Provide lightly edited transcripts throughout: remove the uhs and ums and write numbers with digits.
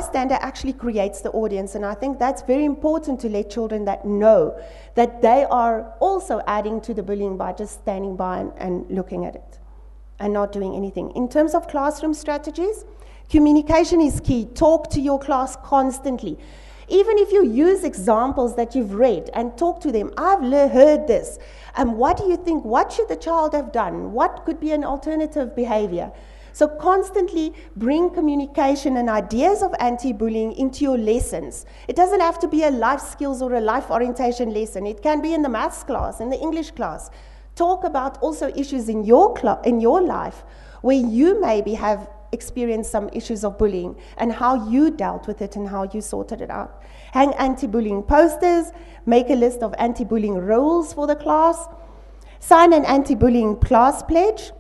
bystander actually creates the audience, and I think that's very important to let children that know that they are also adding to the bullying by just standing by and looking at it and not doing anything. In terms of classroom strategies, communication is key. Talk to your class constantly. Even if you use examples that you've read and talk to them, I've heard this. What do you think? What should the child have done? What could be an alternative behavior? So constantly bring communication and ideas of anti-bullying into your lessons. It doesn't have to be a life skills or a life orientation lesson. It can be in the maths class, in the English class. Talk about also issues in your life where you maybe have experienced some issues of bullying and how you dealt with it and how you sorted it out. Hang anti-bullying posters, make a list of anti-bullying rules for the class, sign an anti-bullying class pledge,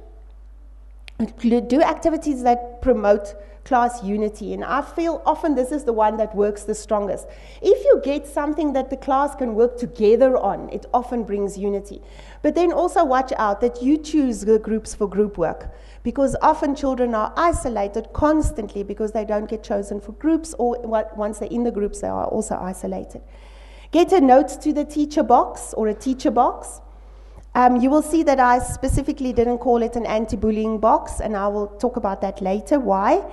do activities that promote class unity. And I feel often this is the one that works the strongest. If you get something that the class can work together on, it often brings unity. But then also watch out that you choose the groups for group work, because often children are isolated constantly because they don't get chosen for groups, or once they're in the groups they are also isolated. Get a note to the teacher box or a teacher box. You will see that I specifically didn't call it an anti-bullying box, and I will talk about that later, why.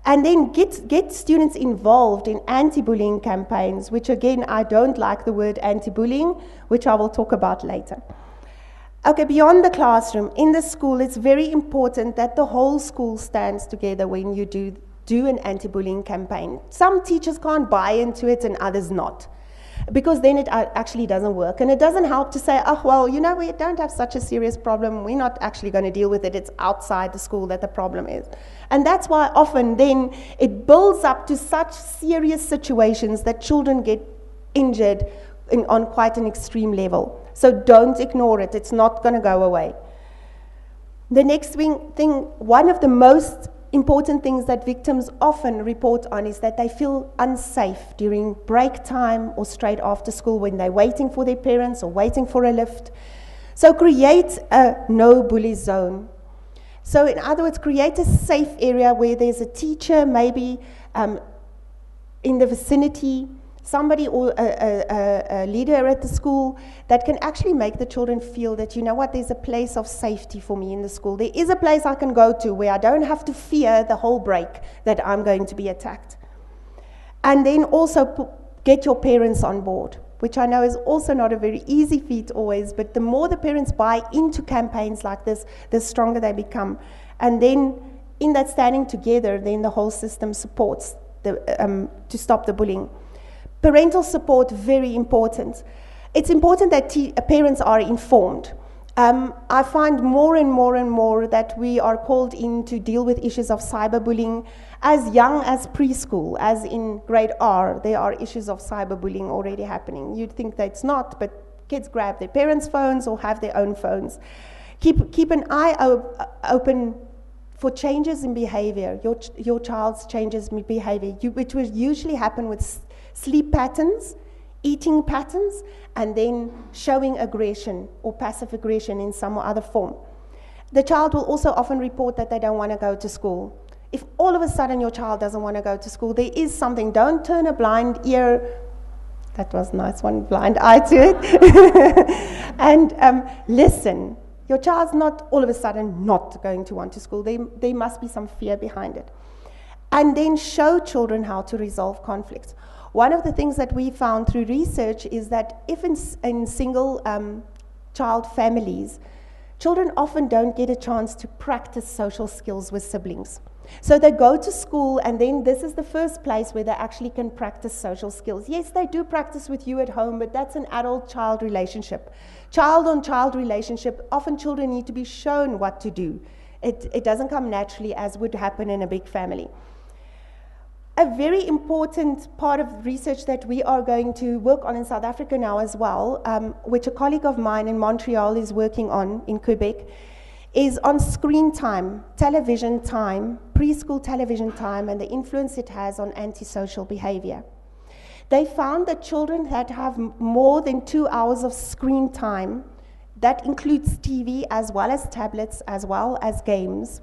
And then get students involved in anti-bullying campaigns, which again, I don't like the word anti-bullying, which I will talk about later. Okay, beyond the classroom, in the school, it's very important that the whole school stands together when you do an anti-bullying campaign. Some teachers can't buy into it and others not, because then it actually doesn't work. And it doesn't help to say, oh, well, you know, we don't have such a serious problem. We're not actually going to deal with it. It's outside the school that the problem is. And that's why often then it builds up to such serious situations that children get injured on quite an extreme level. So don't ignore it. It's not going to go away. The next thing, one of the most important things that victims often report on is that they feel unsafe during break time or straight after school when they're waiting for their parents or waiting for a lift. So create a no bully zone. So in other words, create a safe area where there's a teacher maybe in the vicinity, somebody or a leader at the school that can actually make the children feel that, you know what, there's a place of safety for me in the school. There is a place I can go to where I don't have to fear the whole break that I'm going to be attacked. And then also get your parents on board, which I know is also not a very easy feat always, but the more the parents buy into campaigns like this, the stronger they become. And then in that standing together, then the whole system supports to stop the bullying. Parental support, very important. It's important that parents are informed. I find more and more that we are called in to deal with issues of cyberbullying as young as preschool, as in grade R, there are issues of cyberbullying already happening. You'd think that it's not, but kids grab their parents' phones or have their own phones. Keep an eye open for changes in behavior, your child's changes in behavior, which will usually happen with sleep patterns, eating patterns, and then showing aggression or passive aggression in some or other form. The child will also often report that they don't want to go to school. If all of a sudden your child doesn't want to go to school, there is something. Don't turn a blind ear, that was nice, one blind eye to it, and listen. Your child's not all of a sudden not going to want to school. There must be some fear behind it. And then show children how to resolve conflicts. One of the things that we found through research is that if in single child families, children often don't get a chance to practice social skills with siblings. So they go to school, and then this is the first place where they actually can practice social skills. Yes, they do practice with you at home, but that's an adult-child relationship. Child-on-child relationship, often children need to be shown what to do. It doesn't come naturally as would happen in a big family. A very important part of research that we are going to work on in South Africa now as well, which a colleague of mine in Montreal is working on in Quebec, is on screen time, television time, preschool television time, and the influence it has on antisocial behavior. They found that children that have more than 2 hours of screen time, that includes TV as well as tablets as well as games,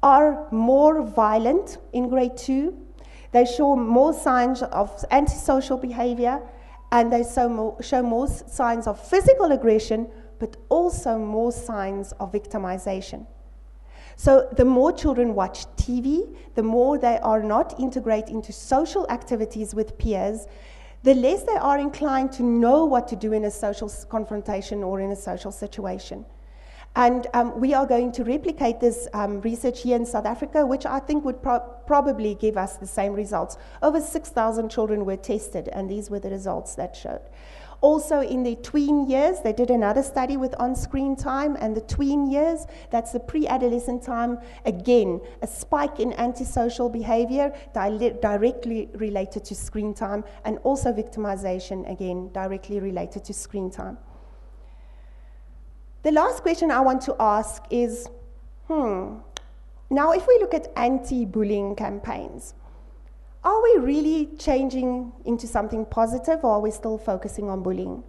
are more violent in grade 2. They show more signs of antisocial behavior, and they show more signs of physical aggression, but also more signs of victimization. So the more children watch TV, the more they are not integrated into social activities with peers, the less they are inclined to know what to do in a social confrontation or in a social situation. And we are going to replicate this research here in South Africa, which I think would probably give us the same results. Over 6,000 children were tested, and these were the results that showed. Also, in the tween years, they did another study with on-screen time, and the tween years, that's the pre-adolescent time, again, a spike in antisocial behavior directly related to screen time, and also victimization, again, directly related to screen time. The last question I want to ask is, now if we look at anti-bullying campaigns, are we really changing into something positive, or are we still focusing on bullying?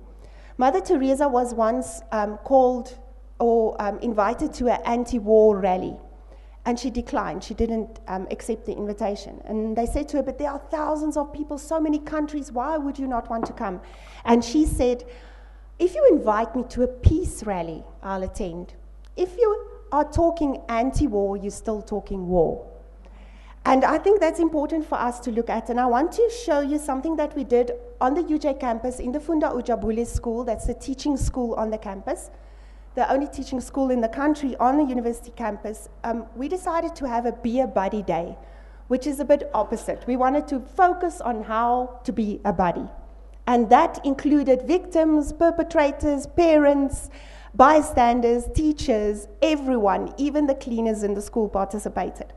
Mother Teresa was once called or invited to an anti-war rally, and she declined. She didn't accept the invitation. And they said to her, but there are thousands of people, so many countries, why would you not want to come? And she said, if you invite me to a peace rally, I'll attend. If you are talking anti-war, you're still talking war. And I think that's important for us to look at. And I want to show you something that we did on the UJ campus in the Funda Ujabule school. That's the teaching school on the campus, the only teaching school in the country on the university campus. We decided to have a Be a Buddy Day, which is a bit opposite. We wanted to focus on how to be a buddy. And that included victims, perpetrators, parents, bystanders, teachers, everyone, even the cleaners in the school participated.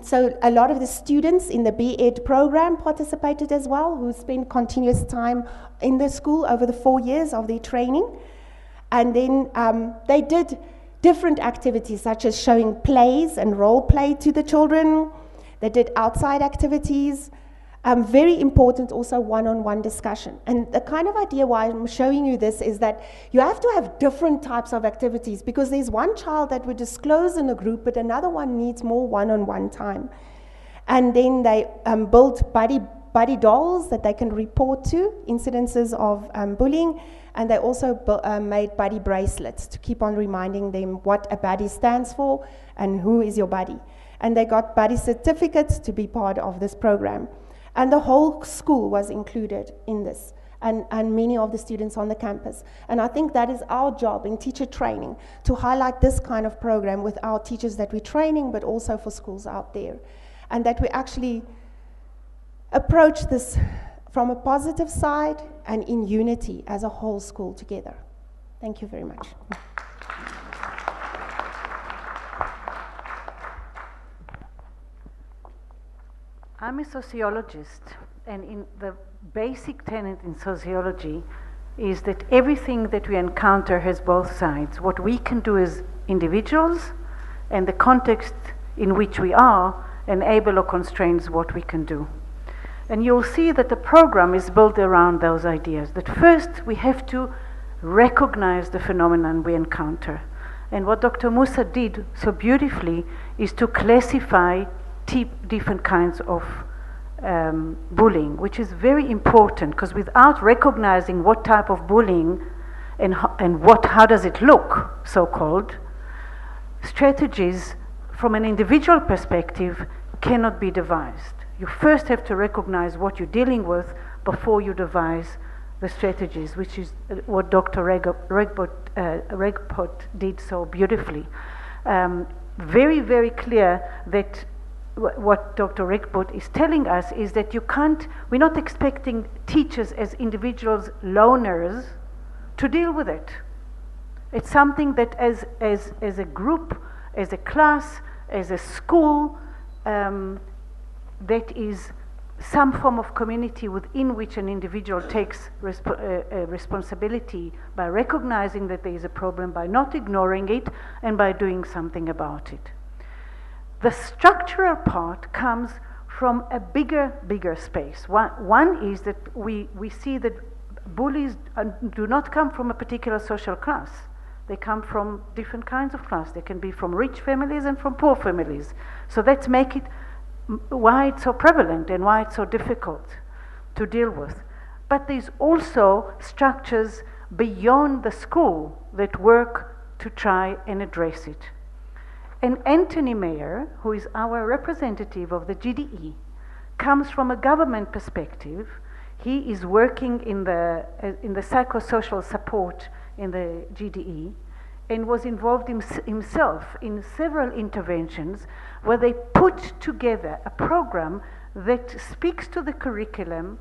So a lot of the students in the B.Ed program participated as well, who spent continuous time in the school over the 4 years of their training. And then they did different activities, such as showing plays and role play to the children. They did outside activities. Very important also one-on-one discussion. And the kind of idea why I'm showing you this is that you have to have different types of activities, because there's one child that would disclose in a group, but another one needs more one-on-one time. And then they built buddy dolls that they can report to incidences of bullying, and they also made buddy bracelets to keep on reminding them what a buddy stands for and who is your buddy. And they got buddy certificates to be part of this program. And the whole school was included in this, and many of the students on the campus. And I think that is our job in teacher training, to highlight this kind of program with our teachers that we're training, but also for schools out there. And that we actually approach this from a positive side and in unity as a whole school together. Thank you very much. I'm a sociologist, and in the basic tenet in sociology is that everything that we encounter has both sides. What we can do as individuals and the context in which we are enable or constrains what we can do. And you'll see that the program is built around those ideas. That first we have to recognize the phenomenon we encounter. And what Dr. Musa did so beautifully is to classify different kinds of bullying, which is very important, because without recognizing what type of bullying and how does it look, so-called, strategies from an individual perspective cannot be devised. You first have to recognize what you're dealing with before you devise the strategies, which is what Dr. Regpot did so beautifully. Very, very clear that what Dr. Regpot is telling us is that we're not expecting teachers as individuals, loners, to deal with it. It's something that as a group, as a class, as a school, that is some form of community within which an individual takes responsibility by recognizing that there is a problem, by not ignoring it, and by doing something about it. The structural part comes from a bigger space. One is that we see that bullies do not come from a particular social class. They come from different kinds of class. They can be from rich families and from poor families. So let's make it why it's so prevalent and why it's so difficult to deal with. But there's also structures beyond the school that work to try and address it. And Anthony Mayer, who is our representative of the GDE, comes from a government perspective. He is working in the psychosocial support in the GDE and was involved himself in several interventions where they put together a program that speaks to the curriculum,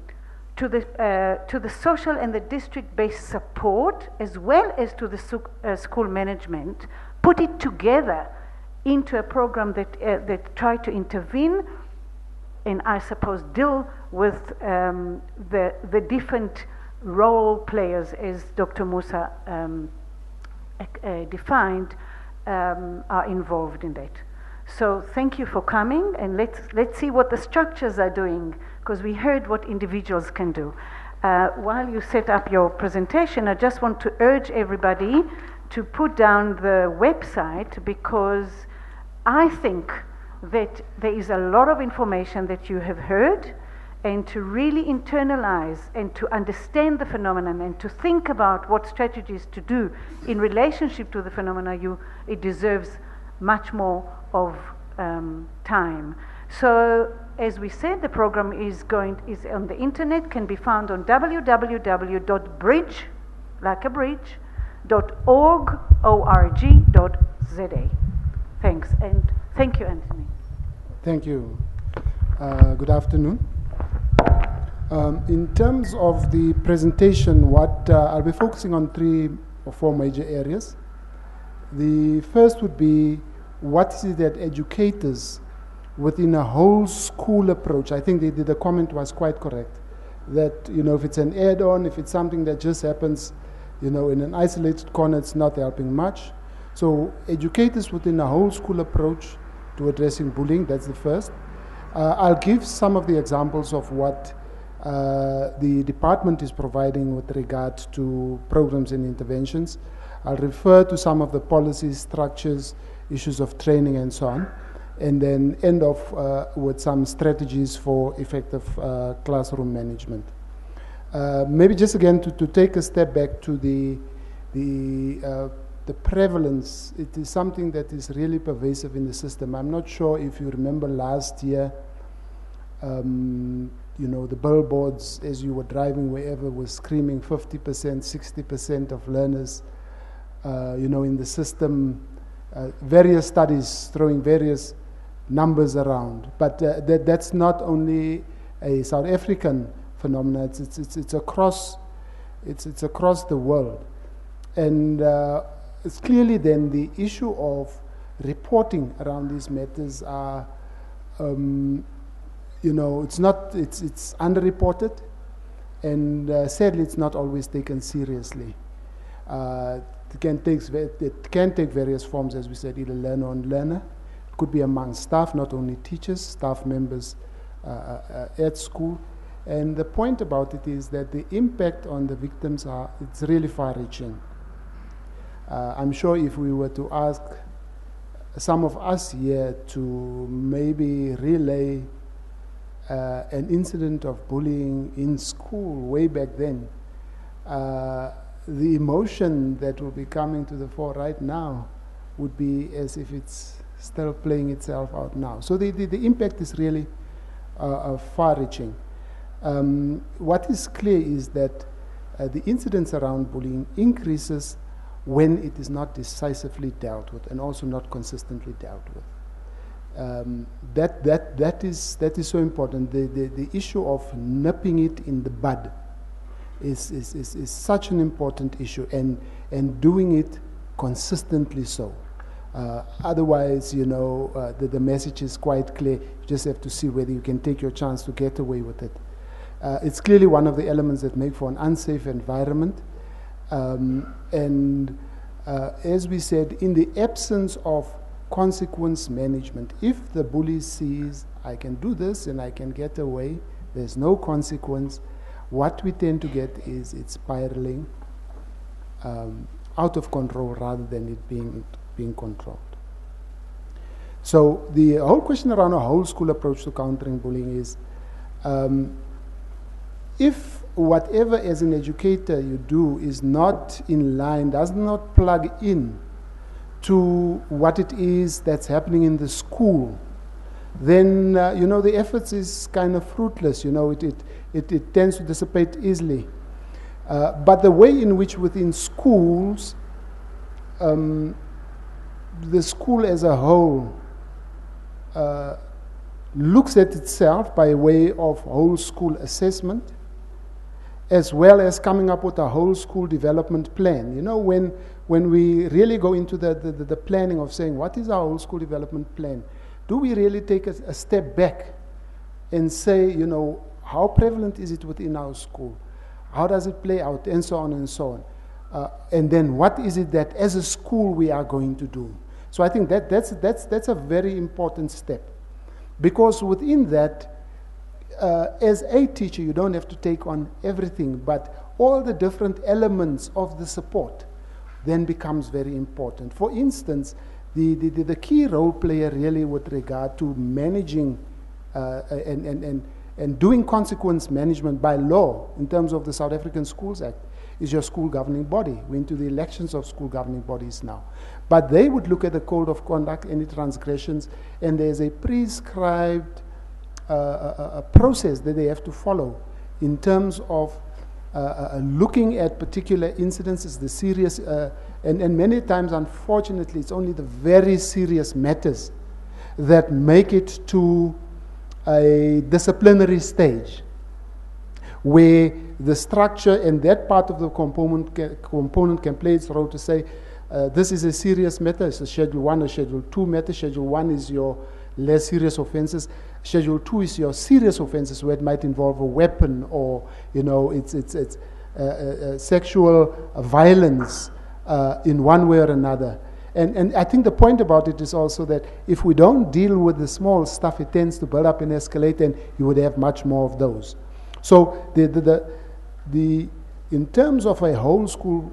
to the social and the district-based support, as well as to the school management, put it together into a program that tried to intervene and I suppose deal with the different role players, as Dr. Musa defined, are involved in that. So thank you for coming, and let's see what the structures are doing, because we heard what individuals can do. While you set up your presentation, I just want to urge everybody to put down the website, because I think that there is a lot of information that you have heard, and to really internalize and to understand the phenomenon and to think about what strategies to do in relationship to the phenomena, it deserves much more of time. So as we said, the program is on the internet, can be found on www.bridge, like a bridge, .org.za. Thanks, and thank you, Anthony. Thank you. Good afternoon. In terms of the presentation, I'll be focusing on 3 or 4 major areas. The first would be, what is it that educators within a whole school approach, I think the comment was quite correct, that, if it's an add-on, if it's something that just happens, in an isolated corner, it's not helping much. So educators within a whole school approach to addressing bullying, that's the first. I'll give some of the examples of what the department is providing with regard to programs and interventions. I'll refer to some of the policies, structures, issues of training and so on, and then end off with some strategies for effective classroom management. Maybe just again to take a step back to the prevalence. It is something that is really pervasive in the system. I'm not sure if you remember last year, the billboards as you were driving wherever was screaming 50%, 60% of learners, in the system, various studies throwing various numbers around. But that's not only a South African phenomenon, it's across the world. And it's clearly then the issue of reporting around these matters are, it's underreported, and sadly it's not always taken seriously. It can take various forms, as we said, either learner on learner. It could be among staff, not only teachers, staff members at school. And the point about it is that the impact on the victims it's really far-reaching. I'm sure if we were to ask some of us here to maybe relay an incident of bullying in school way back then, the emotion that will be coming to the fore right now would be as if it's still playing itself out now. So the impact is really far-reaching. What is clear is that the incidence around bullying increases when it is not decisively dealt with and also not consistently dealt with. That is so important. The issue of nipping it in the bud is such an important issue, and doing it consistently so. Otherwise, the message is quite clear. You just have to see whether you can take your chance to get away with it. It's clearly one of the elements that make for an unsafe environment. As we said, in the absence of consequence management, if the bully sees, I can do this and I can get away, there's no consequence, what we tend to get is it spiraling out of control rather than it being controlled. So the whole question around a whole school approach to countering bullying is, if whatever as an educator you do is not in line, does not plug in to what it is that's happening in the school, then the efforts is kind of fruitless. It tends to dissipate easily. But the way in which within schools, the school as a whole looks at itself by way of whole school assessment, as well as coming up with a whole school development plan. When we really go into the planning of saying, what is our whole school development plan? Do we really take a step back and say, how prevalent is it within our school? How does it play out? And so on and so on. And then what is it that as a school we are going to do? So I think that's a very important step. Because within that, as a teacher, you don't have to take on everything, but all the different elements of the support then becomes very important. For instance, the key role player really with regard to managing and doing consequence management by law in terms of the South African Schools Act is your school governing body. We're into the elections of school governing bodies now. But they would look at the code of conduct, any transgressions, and there's a prescribed a process that they have to follow in terms of looking at particular incidences, the serious, and many times, unfortunately, it's only the very serious matters that make it to a disciplinary stage, where the structure and that part of the component can play its role to say, this is a serious matter, it's a Schedule 1 or Schedule 2 matter. Schedule 1 is your less serious offenses. Schedule 2 is your serious offenses, where it might involve a weapon or, it's sexual violence in one way or another. And I think the point about it is also that if we don't deal with the small stuff, it tends to build up and escalate, and you would have much more of those. So in terms of a whole school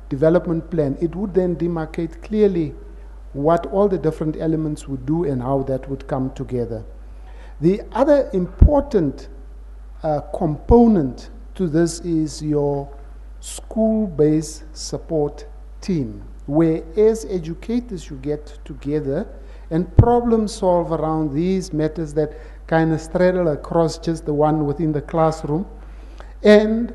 development plan, it would then demarcate clearly what all the different elements would do and how that would come together. The other important component to this is your school-based support team, where as educators you get together and problem solve around these matters that kind of straddle across just the one within the classroom, and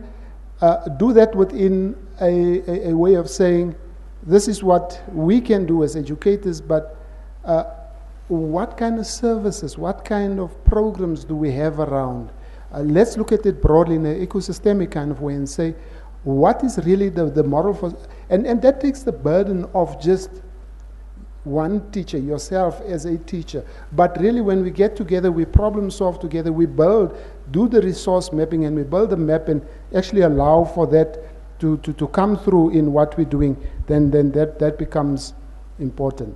do that within a way of saying, this is what we can do as educators, but what kind of services, what kind of programs do we have around? Let's look at it broadly in an ecosystemic kind of way and say, what is really the model for, and that takes the burden of just one teacher, yourself as a teacher. But really when we get together, we problem solve together, we do the resource mapping, and we build the map and actually allow for that to come through in what we're doing, then that becomes important.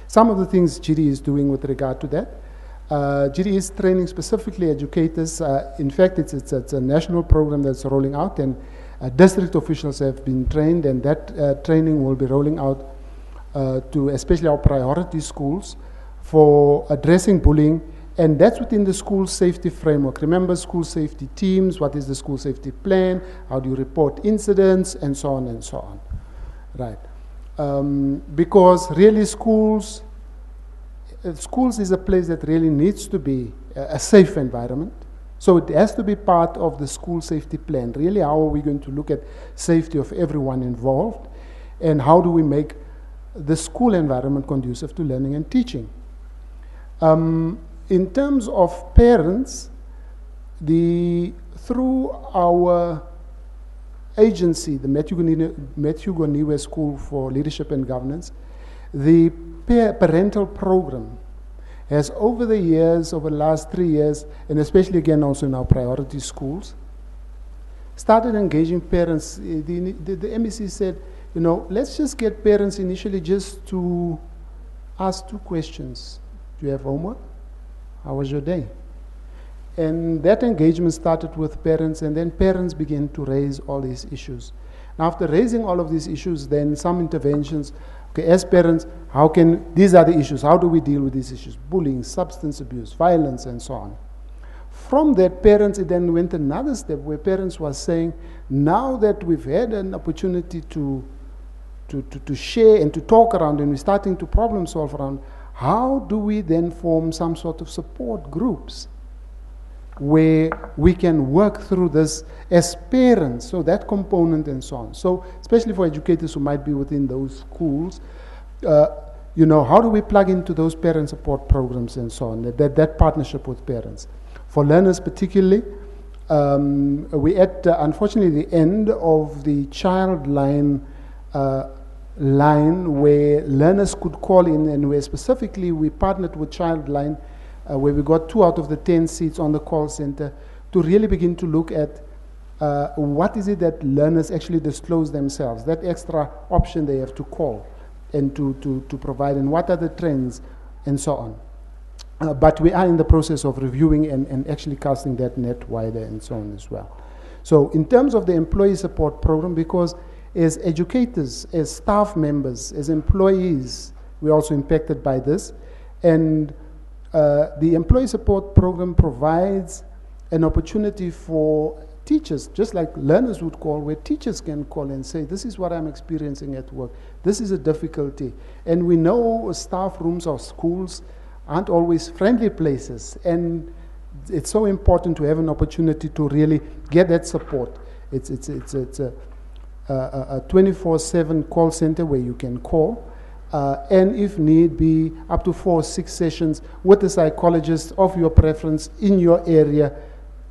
Some of the things GD is doing with regard to that. GD is training specifically educators. In fact, it's a national program that's rolling out, and district officials have been trained, and that training will be rolling out to especially our priority schools for addressing bullying, and that's within the school safety framework. Remember, school safety teams, what is the school safety plan, how do you report incidents, and so on and so on. Right. Because really schools is a place that really needs to be a safe environment. So it has to be part of the school safety plan. Really, how are we going to look at safety of everyone involved, and how do we make the school environment conducive to learning and teaching? In terms of parents, through our agency, the Matthew Goniwe School for Leadership and Governance, the parental program has over the years, over the last 3 years, and especially again also in our priority schools, started engaging parents. The MEC said, let's just get parents initially just to ask 2 questions. Do you have homework? How was your day? And that engagement started with parents, and then parents began to raise all these issues. Now, after raising all of these issues, then some interventions Okay, as parents, these are the issues, how do we deal with these issues? Bullying, substance abuse, violence, and so on. From that, parents, it then went another step where parents were saying, now that we've had an opportunity to share and to talk around, and we're starting to problem solve around, how do we then form some sort of support groups where we can work through this as parents, so that component and so on. So especially for educators who might be within those schools, you know, how do we plug into those parent support programs and so on, that partnership with parents. For learners particularly, we're at, unfortunately, the end of the child line where learners could call in, and where specifically we partnered with Childline, where we got 2 out of the 10 seats on the call center to really begin to look at what is it that learners actually disclose themselves, that extra option they have to call and to provide, and what are the trends and so on. But we are in the process of reviewing and actually casting that net wider and so on as well. So in terms of the employee support program, because as educators, as staff members, as employees, we're also impacted by this. And the employee support program provides an opportunity for teachers, just like learners would call, where teachers can call and say, this is what I'm experiencing at work. This is a difficulty. And we know staff rooms or schools aren't always friendly places. And it's so important to have an opportunity to really get that support. It's a 24/7 call center where you can call. And if need be, up to 4 or 6 sessions with a psychologist of your preference in your area.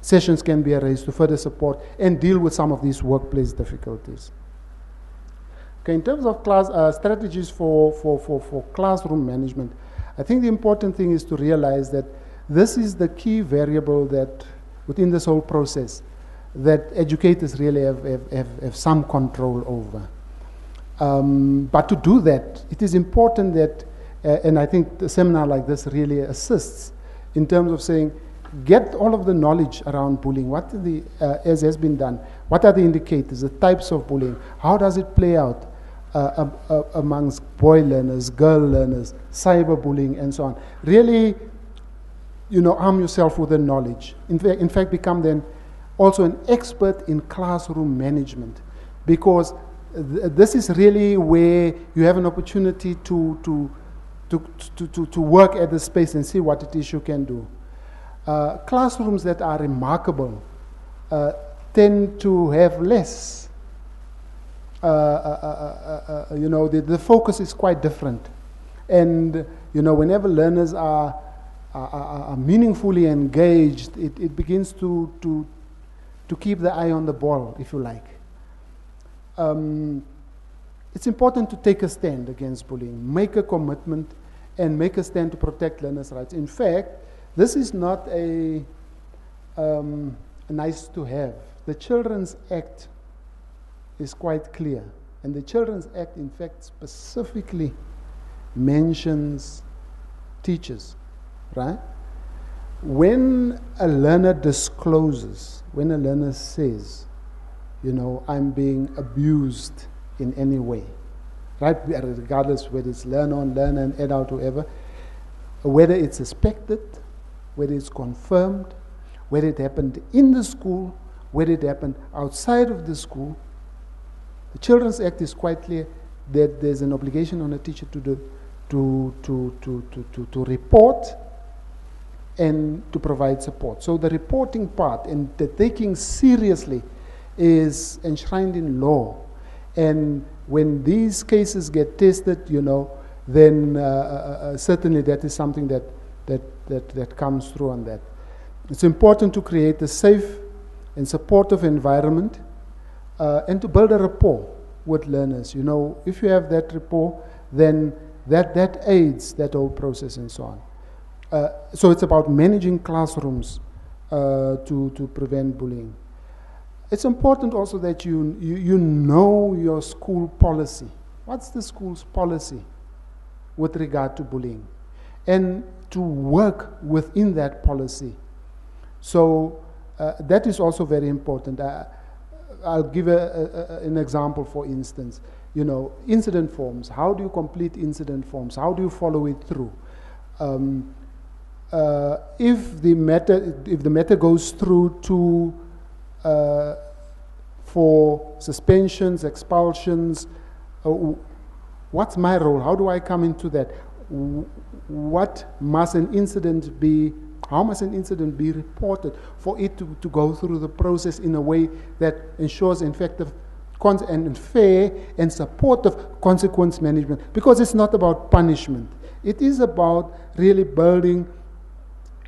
Sessions can be arranged to further support and deal with some of these workplace difficulties. Okay, in terms of strategies for classroom management, I think the important thing is to realize that this is the key variable that within this whole process that educators really have some control over. But to do that, it is important that, and I think a seminar like this really assists in terms of saying, get all of the knowledge around bullying. What are the, as has been done, what are the indicators, the types of bullying? How does it play out amongst boy learners, girl learners, cyberbullying, and so on? Really, you know, arm yourself with the knowledge. In fact, become then also an expert in classroom management, because this is really where you have an opportunity to work at the space and see what it is you can do. Classrooms that are remarkable tend to have less, you know, the focus is quite different. And, you know, whenever learners are meaningfully engaged, it begins to keep the eye on the ball, if you like. It's important to take a stand against bullying, make a commitment, and make a stand to protect learners' rights. In fact, this is not a nice to have. The Children's Act is quite clear. And the Children's Act, in fact, specifically mentions teachers, right? When a learner discloses, when a learner says, you know, I'm being abused in any way, right? Regardless whether it's learner, adult, whoever, whether it's suspected, whether it's confirmed, whether it happened in the school, whether it happened outside of the school, the Children's Act is quite clear that there's an obligation on a teacher to report and to provide support. So the reporting part and the taking seriously is enshrined in law. And when these cases get tested, you know, then certainly that is something that comes through on that. It's important to create a safe and supportive environment and to build a rapport with learners. You know, if you have that rapport, then that aids that whole process and so on. So it's about managing classrooms to prevent bullying. It's important also that you know your school policy. What's the school's policy with regard to bullying? And to work within that policy. So that is also very important. I'll give an example, for instance. incident forms. How do you complete incident forms? How do you follow it through? If the matter goes through to for suspensions, expulsions, what's my role? How do I come into that? How must an incident be reported for it to go through the process in a way that ensures effective and fair and supportive consequence management? Because it's not about punishment. It is about really building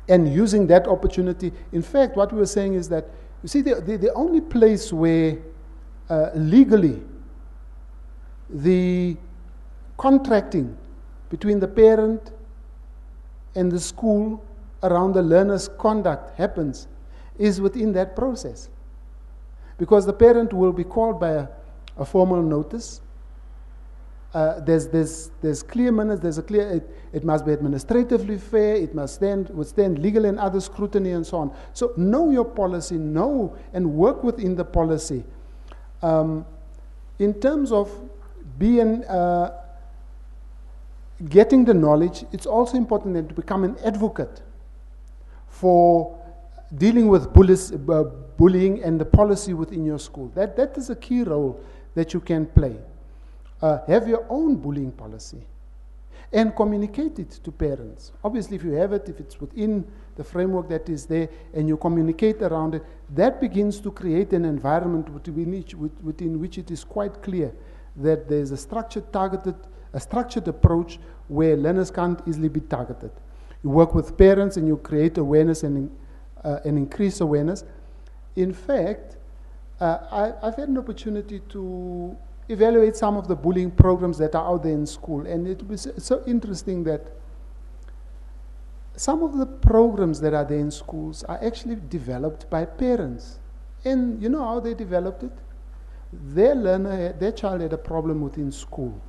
and using that opportunity. In fact, what we were saying is that, you see, the only place where legally the contracting between the parent and the school around the learner's conduct happens is within that process. Because the parent will be called by a formal notice. There's clear minutes, it must be administratively fair, it must withstand legal and other scrutiny and so on. So know your policy, know and work within the policy. In terms of getting the knowledge, it's also important then to become an advocate for dealing with bullying and the policy within your school. That is a key role that you can play. Have your own bullying policy and communicate it to parents. Obviously, if you have it, if it's within the framework that is there and you communicate around it, that begins to create an environment within which it is quite clear that there's a structured approach where learners can't easily be targeted. You work with parents and you create awareness and increase awareness. In fact, I've had an opportunity to evaluate some of the bullying programs that are out there in school, and it was so interesting that some of the programs that are there in schools are actually developed by parents. And you know how they developed it? Their child had a problem within school.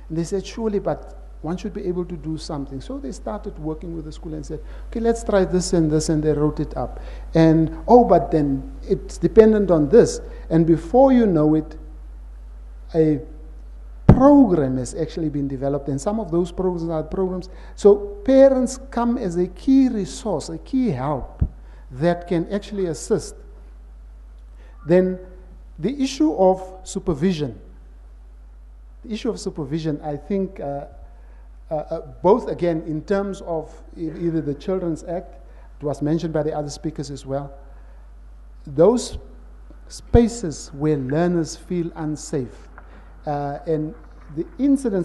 And they said, surely, but one should be able to do something. So they started working with the school and said, okay, let's try this, and they wrote it up. And, but then it's dependent on this. And before you know it, a program has actually been developed, and some of those programs are programs. So parents come as a key resource, a key help that can actually assist. Then the issue of supervision. I think, both again in terms of either the Children's Act, it was mentioned by the other speakers as well, those spaces where learners feel unsafe. And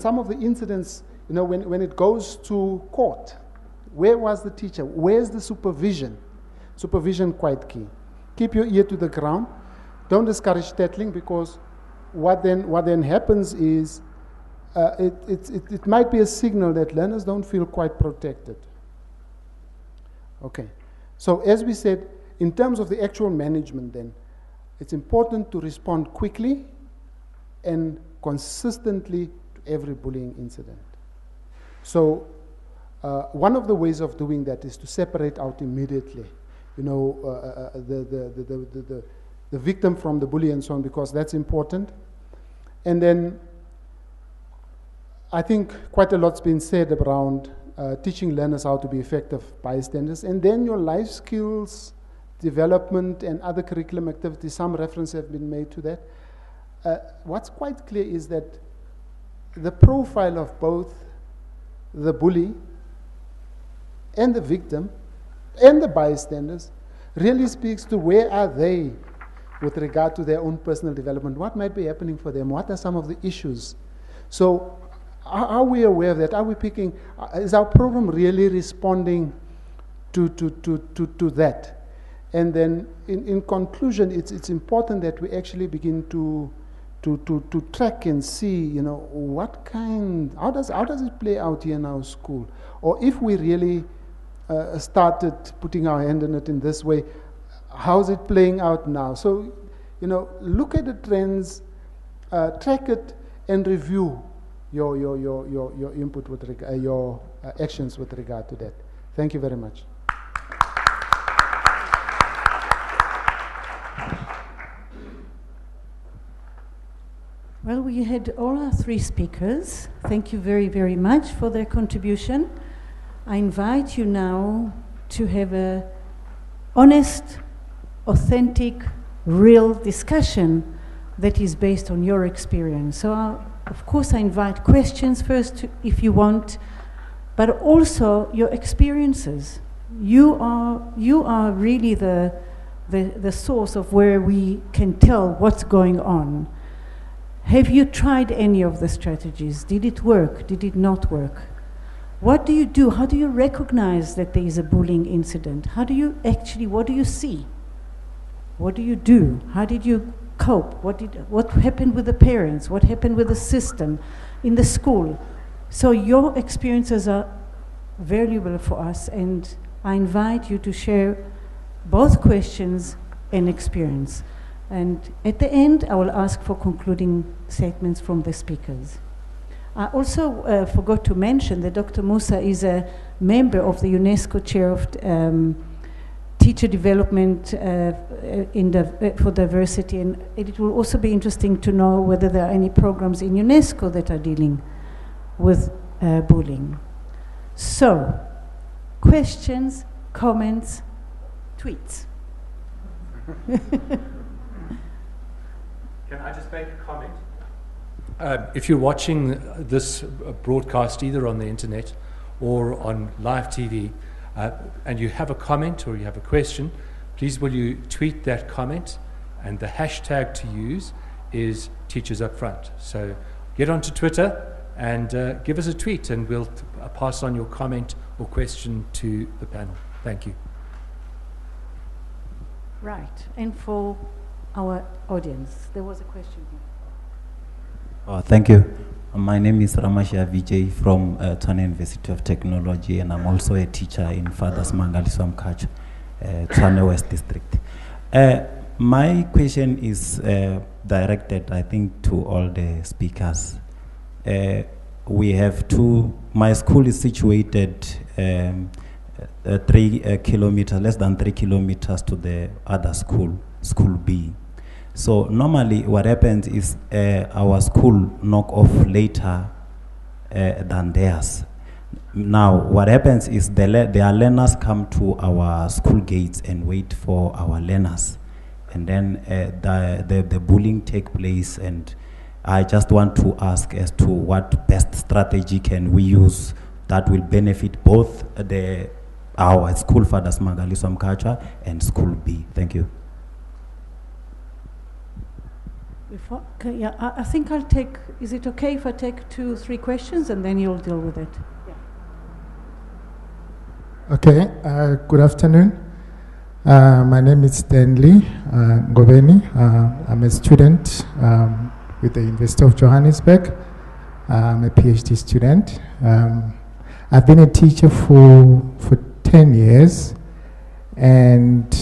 some of the incidents, when it goes to court, where was the teacher? Where's the supervision? Supervision quite key. Keep your ear to the ground. Don't discourage tattling, because what then happens is it might be a signal that learners don't feel quite protected. Okay. So as we said, in terms of the actual management then, it's important to respond quickly and consistently to every bullying incident. So one of the ways of doing that is to separate out immediately, the victim from the bully and so on, because that's important. And then I think quite a lot's been said around teaching learners how to be effective bystanders, and then your life skills development and other curriculum activities, some reference have been made to that. What's quite clear is that the profile of both the bully and the victim and the bystanders really speaks to where are they with regard to their own personal development, what might be happening for them, what are some of the issues. So are we aware of that? Are we picking, is our program really responding to that? And then in conclusion, it's important that we actually begin to track and see, how does it play out here in our school? Or if we really started putting our hand in it in this way, how's it playing out now? So, look at the trends, track it, and review your input with your actions with regard to that. Thank you very much. Well, we had all our three speakers. Thank you very, very much for their contribution. I invite you now to have a honest, authentic, real discussion that is based on your experience. So, of course, I invite questions first if you want, but also your experiences. You are really the source of where we can tell what's going on. Have you tried any of the strategies? Did it work? Did it not work? What do you do? How do you recognize that there is a bullying incident? What do you see? What do you do? How did you cope? What happened with the parents? What happened with the system in the school? So your experiences are valuable for us, and I invite you to share both questions and experience. And at the end, I will ask for concluding statements from the speakers. I also forgot to mention that Dr. Musa is a member of the UNESCO Chair of Teacher Development for Diversity, and it will also be interesting to know whether there are any programs in UNESCO that are dealing with bullying. So, questions, comments, tweets. Can I just make a comment? If you're watching this broadcast either on the internet or on live TV, and you have a comment or you have a question, please will you tweet that comment, and the hashtag to use is Teachers Up Front. So get onto Twitter and give us a tweet, and we'll pass on your comment or question to the panel. Thank you. Right, and for our audience, there was a question here. Thank you. My name is Ramasha Vijay from Tshwane University of Technology, and I'm also a teacher in Fathers Mangaliswa Mkhatshwa, Tshwane West District. My question is directed, I think, to all the speakers. We have my school is situated 3 kilometers, less than 3 kilometers to the other school, School B. So normally what happens is our school knock off later than theirs. Now what happens is their learners come to our school gates and wait for our learners. And then the bullying take place, and I just want to ask as to what best strategy can we use that will benefit both our school, Fathers Mangaliswa Mkhatshwa, and School B. Thank you. I think I'll take, is it okay if I take 2-3 questions and then you'll deal with it? Yeah. Okay, good afternoon. My name is Stanley Goveni. I'm a student with the University of Johannesburg. I'm a PhD student. I've been a teacher for 10 years, and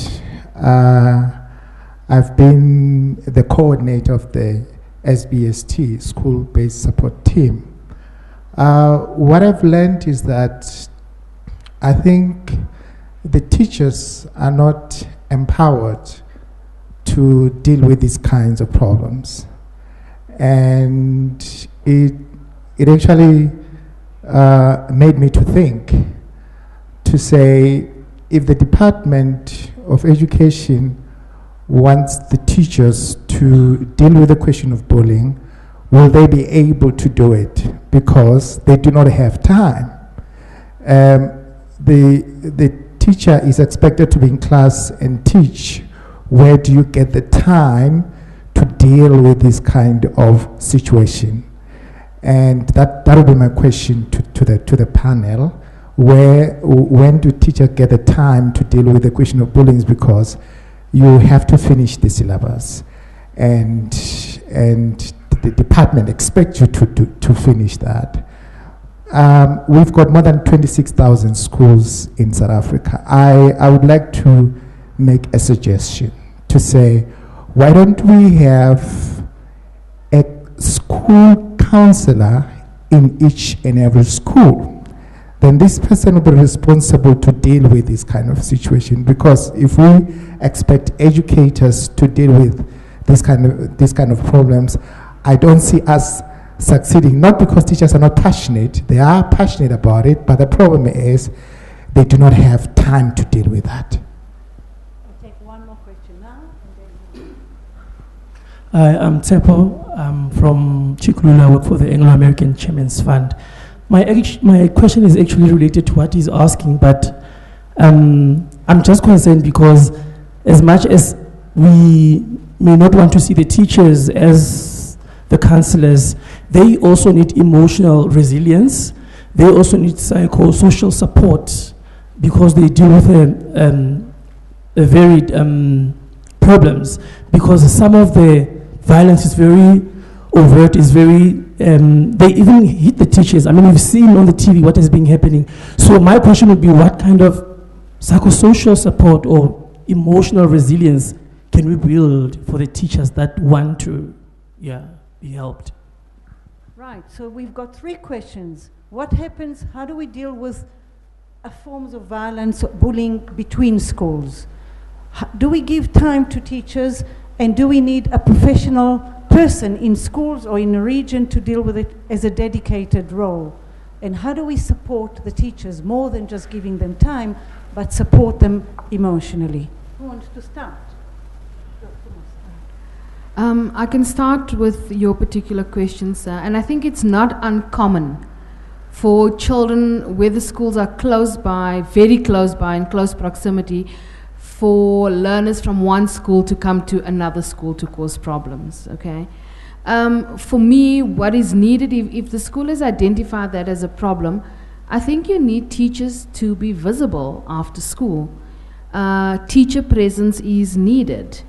I've been the coordinator of the SBST, School-Based Support Team. What I've learned is that I think the teachers are not empowered to deal with these kinds of problems. And it actually made me to think, to say, if the Department of Education wants the teachers to deal with the question of bullying, will they be able to do it? Because they do not have time. The teacher is expected to be in class and teach. Where do you get the time to deal with this kind of situation? And that will be my question to the panel. When do teachers get the time to deal with the question of bullying? Because you have to finish the syllabus, and the department expects you to finish that. We've got more than 26,000 schools in South Africa. I would like to make a suggestion to say, why don't we have a school counselor in each and every school? Then this person will be responsible to deal with this kind of situation. Because if we expect educators to deal with this kind of problems, I don't see us succeeding, not because teachers are not passionate, they are passionate about it, but the problem is they do not have time to deal with that. We'll take one more question now. Hi, I'm Tepo. I'm from Chikulula. I work for the Anglo-American Chairman's Fund. My question is actually related to what he's asking, but I'm just concerned because as much as we may not want to see the teachers as the counselors, they also need emotional resilience. They also need psychosocial support because they deal with varied problems, because some of the violence is very overt, is very, they even hit the teachers. I mean, we've seen on the TV what is being happening. So my question would be, what kind of psychosocial support or emotional resilience can we build for the teachers that want to be helped? Right, so we've got 3 questions. What happens, how do we deal with forms of violence, bullying between schools? Do we give time to teachers, and do we need a professional person in schools or in a region to deal with it as a dedicated role? And how do we support the teachers more than just giving them time, but support them emotionally? Who wants to start? I can start with your particular question, sir, and I think it's not uncommon for children where the schools are close by, very close by, in close proximity, for learners from one school to come to another school to cause problems, okay? For me, what is needed, if the school has identified that as a problem, I think you need teachers to be visible after school. Teacher presence is needed.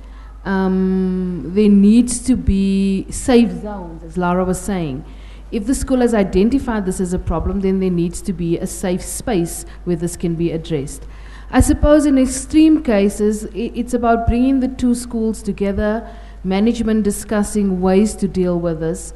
There needs to be safe zones, as Lara was saying. If the school has identified this as a problem, then there needs to be a safe space where this can be addressed. I suppose in extreme cases, it's about bringing the 2 schools together, management discussing ways to deal with this.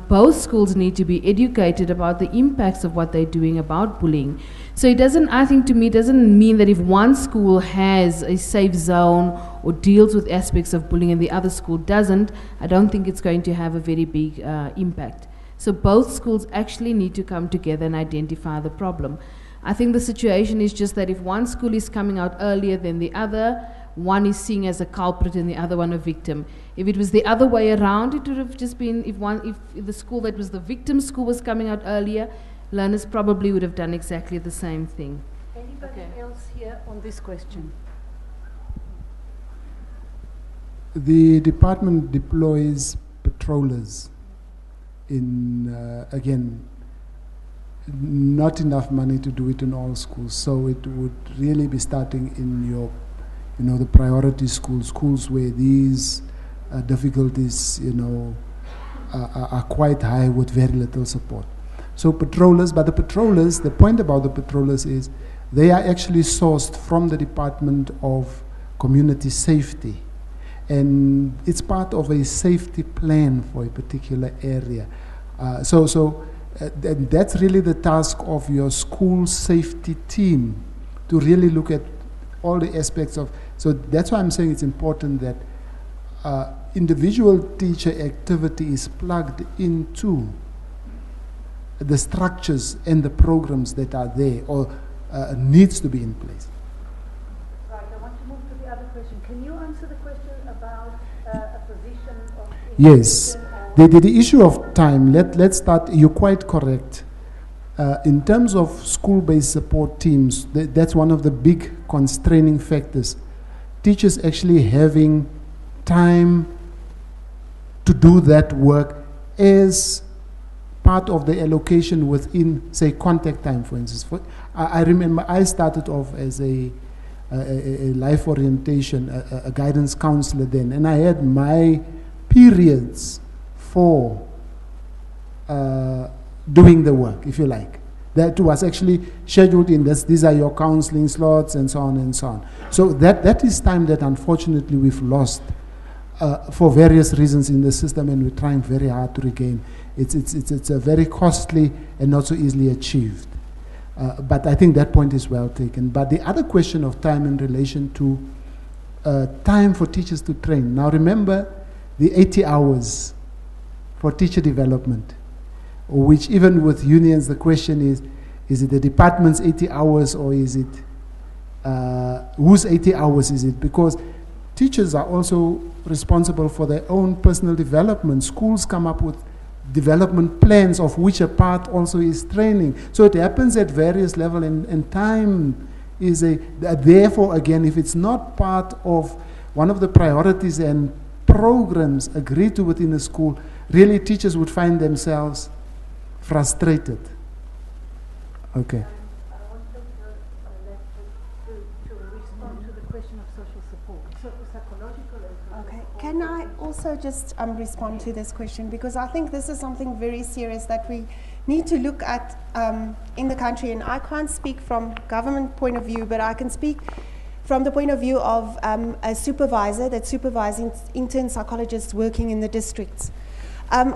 Both schools need to be educated about the impacts of what they're doing about bullying. So it doesn't, I think to me, doesn't mean that if one school has a safe zone or deals with aspects of bullying and the other school doesn't, I don't think it's going to have a very big impact. So both schools actually need to come together and identify the problem. I think the situation is just that if one school is coming out earlier than the other, one is seen as a culprit and the other one a victim. If it was the other way around, it would have just been, if the school that was the victim school was coming out earlier, learners probably would have done exactly the same thing. Anybody else here on this question? The department deploys patrollers in, again, not enough money to do it in all schools, so it would really be starting in your, the priority schools where these difficulties, are quite high with very little support. So patrollers, but the point about the patrollers is they are actually sourced from the Department of Community Safety, and it's part of a safety plan for a particular area. That's really the task of your school safety team, to really look at all the aspects of, so that's why I'm saying it's important that individual teacher activity is plugged into the structures and the programs that are there or needs to be in place. Right, I want to move to the other question. Can you answer the question about a position of... Yes. The issue of time, let's start, you're quite correct. In terms of school-based support teams, that's one of the big constraining factors. Teachers actually having time to do that work as part of the allocation within, say, contact time, for instance. I remember I started off as a life orientation, a guidance counselor then, and I had my periods for doing the work, if you like. That was actually scheduled in this, these are your counseling slots and so on and so on. So that is time that unfortunately we've lost for various reasons in the system, and we're trying very hard to regain. It's a very costly and not so easily achieved. But I think that point is well taken. But the other question of time in relation to time for teachers to train. Now remember the 80 hours for teacher development, which even with unions, the question is it the department's 80 hours or is it, whose 80 hours is it? Because teachers are also responsible for their own personal development. Schools come up with development plans, of which a part also is training. So it happens at various levels, and time is therefore, again, if it's not part of one of the priorities and programs agreed to within a school, really teachers would find themselves frustrated. Okay. I want to respond to the question of social support, psychological and social Okay, support. can I also just respond to this question, because I think this is something very serious that we need to look at in the country, and I can't speak from government point of view, but I can speak from the point of view of a supervisor that supervises intern psychologists working in the districts.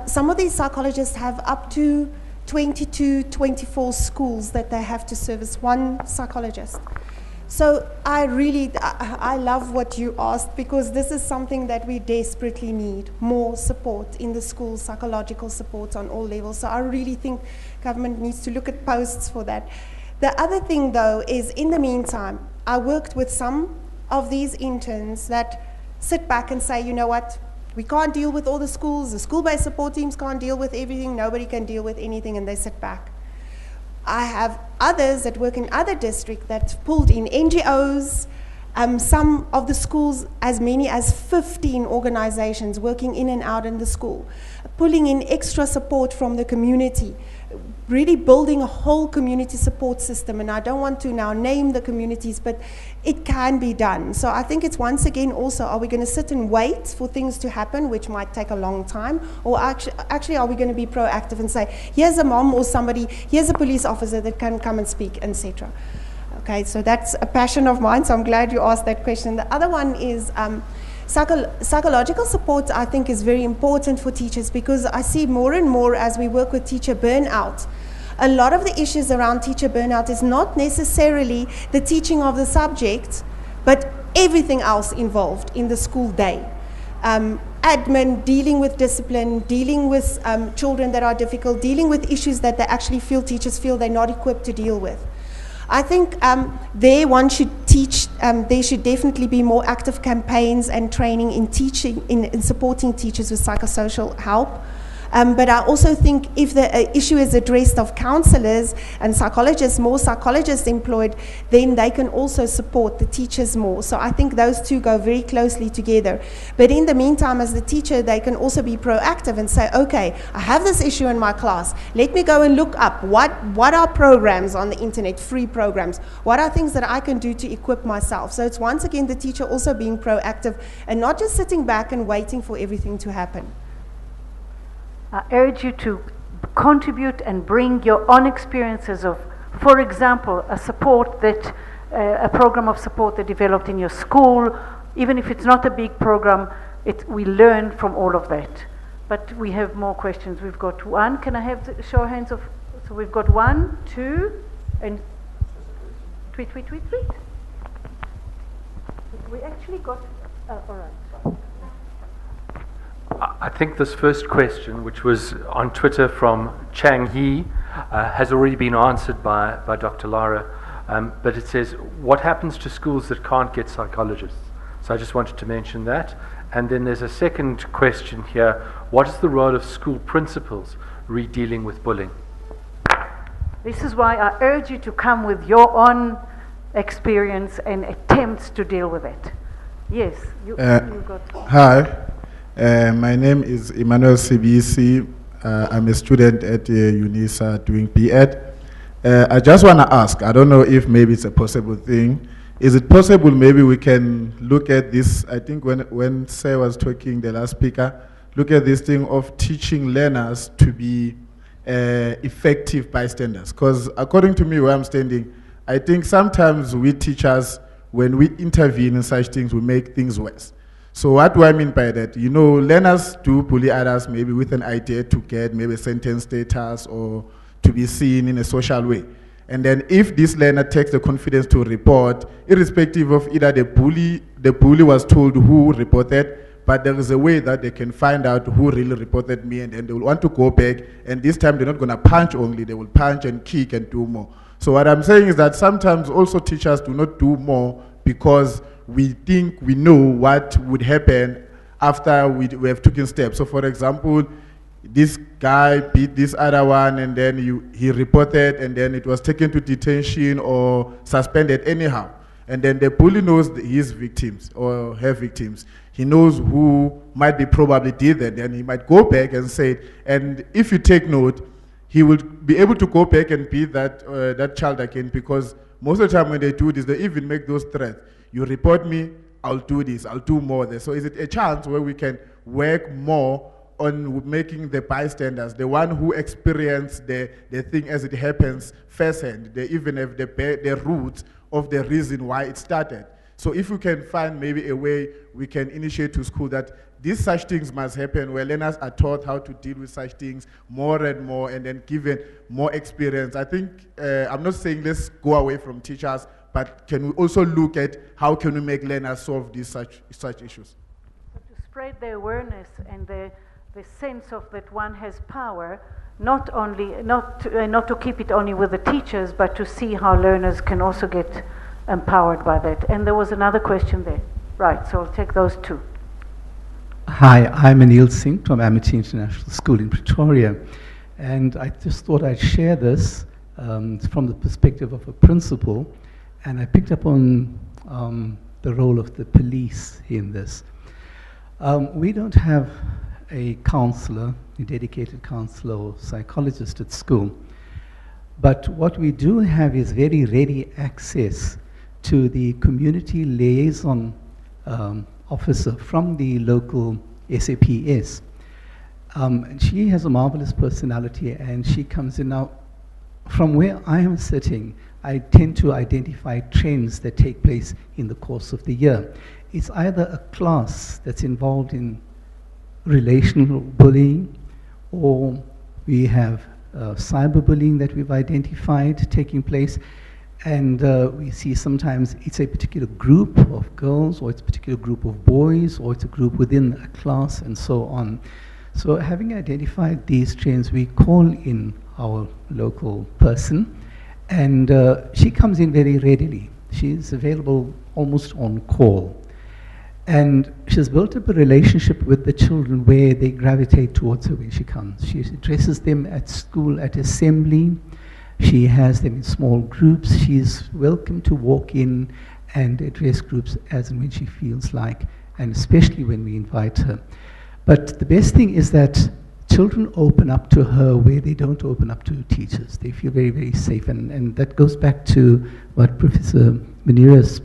Some of these psychologists have up to 22, 24 schools that they have to service, one psychologist. So I love what you asked, because this is something that we desperately need, more support in the schools, psychological support on all levels. So I really think government needs to look at posts for that. The other thing though is, in the meantime, I worked with some of these interns that sit back and say, you know what, we can't deal with all the schools, the school-based support teams can't deal with everything, nobody can deal with anything, and they sit back. I have others that work in other districts that pulled in NGOs, some of the schools, as many as 15 organizations working in and out in the school, pulling in extra support from the community, really building a whole community support system. And I don't want to now name the communities, but it can be done. So I think it's, once again, also, are we going to sit and wait for things to happen, which might take a long time, or actually are we going to be proactive and say, here's a mom or somebody, here's a police officer that can come and speak, etc. Okay, so that's a passion of mine, so I'm glad you asked that question. The other one is psychological support, I think, is very important for teachers, because I see more and more as we work with teacher burnout, a lot of the issues around teacher burnout is not necessarily the teaching of the subject, but everything else involved in the school day. Admin, dealing with discipline, dealing with children that are difficult, dealing with issues that teachers feel they're not equipped to deal with. I think one should teach, there should definitely be more active campaigns and training in teaching, in supporting teachers with psychosocial help. But I also think if the issue is addressed of counselors and psychologists, more psychologists employed, then they can also support the teachers more. So I think those two go very closely together. But in the meantime, as the teacher, they can also be proactive and say, okay, I have this issue in my class. Let me go and look up what are programs on the internet, free programs. What are things that I can do to equip myself? So it's, once again, the teacher also being proactive and not just sitting back and waiting for everything to happen. I urge you to contribute and bring your own experiences of, for example, a program of support that developed in your school. Even if it's not a big program, we learn from all of that. But we have more questions. We've got one. Can I have the show of hands of? So we've got 1, 2, and tweet. We actually got. All right. I think this first question, which was on Twitter from Chang He, has already been answered by Dr. Lara, but it says, what happens to schools that can't get psychologists? So I just wanted to mention that. And then there's a second question here, what is the role of school principals re-dealing with bullying? This is why I urge you to come with your own experience and attempts to deal with it. Yes, you got. Hi. My name is Emmanuel Sibisi. I'm a student at UNISA doing B.Ed. I just want to ask, I don't know if maybe it's a possible thing. Is it possible maybe we can look at this, I think when Say was talking, the last speaker, look at this thing of teaching learners to be effective bystanders. Because according to me, where I'm standing, I think sometimes we teachers, when we intervene in such things, we make things worse. So what do I mean by that? You know, learners do bully others maybe with an idea to get maybe sentence status or to be seen in a social way. And then if this learner takes the confidence to report, irrespective of either the bully was told who reported, but there is a way that they can find out who really reported me, and then they will want to go back, and this time they're not going to punch only, they will punch and kick and do more. So what I'm saying is that sometimes also teachers do not do more because we think we know what would happen after we have taken steps. So for example, this guy beat this other one, and then he reported, and then it was taken to detention or suspended anyhow. And then the bully knows his victims or her victims. He knows who might be probably did that, and he might go back and say it. And if you take note, he will be able to go back and beat that child again, because most of the time when they do this, they even make those threats. You report me, I'll do this, I'll do more there. So is it a chance where we can work more on making the bystanders, the one who experience the thing as it happens firsthand, they even have the roots of the reason why it started. So if we can find maybe a way we can initiate to school that these such things must happen, where learners are taught how to deal with such things more and more, and then given more experience. I think, I'm not saying let's go away from teachers, but can we also look at how can we make learners solve these such issues? To spread the awareness and the sense of that one has power, not to keep it only with the teachers, but to see how learners can also get empowered by that. And there was another question there. Right, so I'll take those two. Hi, I'm Anil Singh from Amity International School in Pretoria, and I just thought I'd share this from the perspective of a principal, and I picked up on the role of the police in this. We don't have a counselor, a dedicated counselor or psychologist at school, but what we do have is very ready access to the community liaison officer from the local SAPS. She has a marvelous personality, and she comes in. Now, from where I am sitting, I tend to identify trends that take place in the course of the year. It's either a class that's involved in relational bullying, or we have cyberbullying that we've identified taking place. And we see sometimes it's a particular group of girls, or it's a particular group of boys, or it's a group within a class, and so on. So having identified these trends, we call in our local person, and she comes in very readily. She's available almost on call. And she's built up a relationship with the children where they gravitate towards her when she comes. She addresses them at school, at assembly. She has them in small groups. She's welcome to walk in and address groups as and when she feels like, and especially when we invite her. But the best thing is that children open up to her where they don't open up to teachers. They feel very, very safe. And that goes back to what Professor Munira's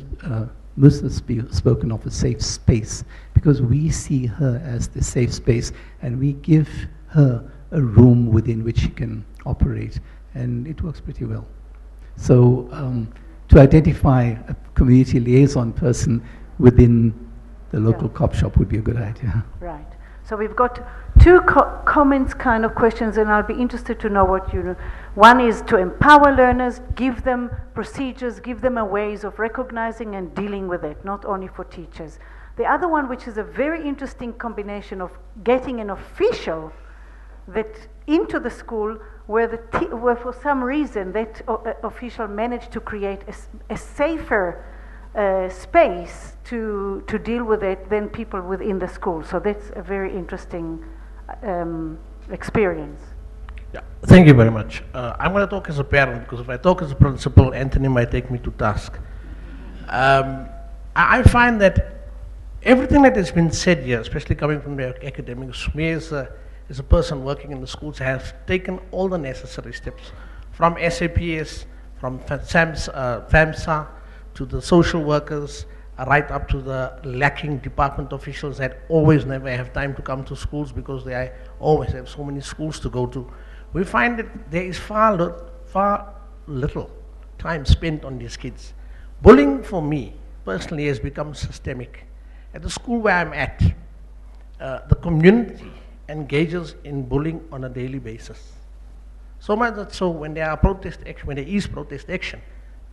spoken of, a safe space, because we see her as the safe space, and we give her a room within which she can operate, and it works pretty well. So to identify a community liaison person within the local cop shop would be a good idea. Right. So we've got two comments kind of questions, and I'll be interested to know what you know. One is to empower learners, give them procedures, give them a ways of recognizing and dealing with it, not only for teachers. The other one, which is a very interesting combination of getting an official that into the school where for some reason that official managed to create a safer space to deal with it than people within the school. So that's a very interesting experience. Yeah, thank you very much. I'm going to talk as a parent, because if I talk as a principal, Anthony might take me to task. I find that everything that has been said here, especially coming from the academics, me as a person working in the schools, has taken all the necessary steps, from SAPS, from FAMSA, to the social workers, right up to the lacking department officials that always never have time to come to schools because they always have so many schools to go to. We find that there is far little time spent on these kids. Bullying for me personally has become systemic. At the school where I'm at, the community engages in bullying on a daily basis. So much that so when there is protest action,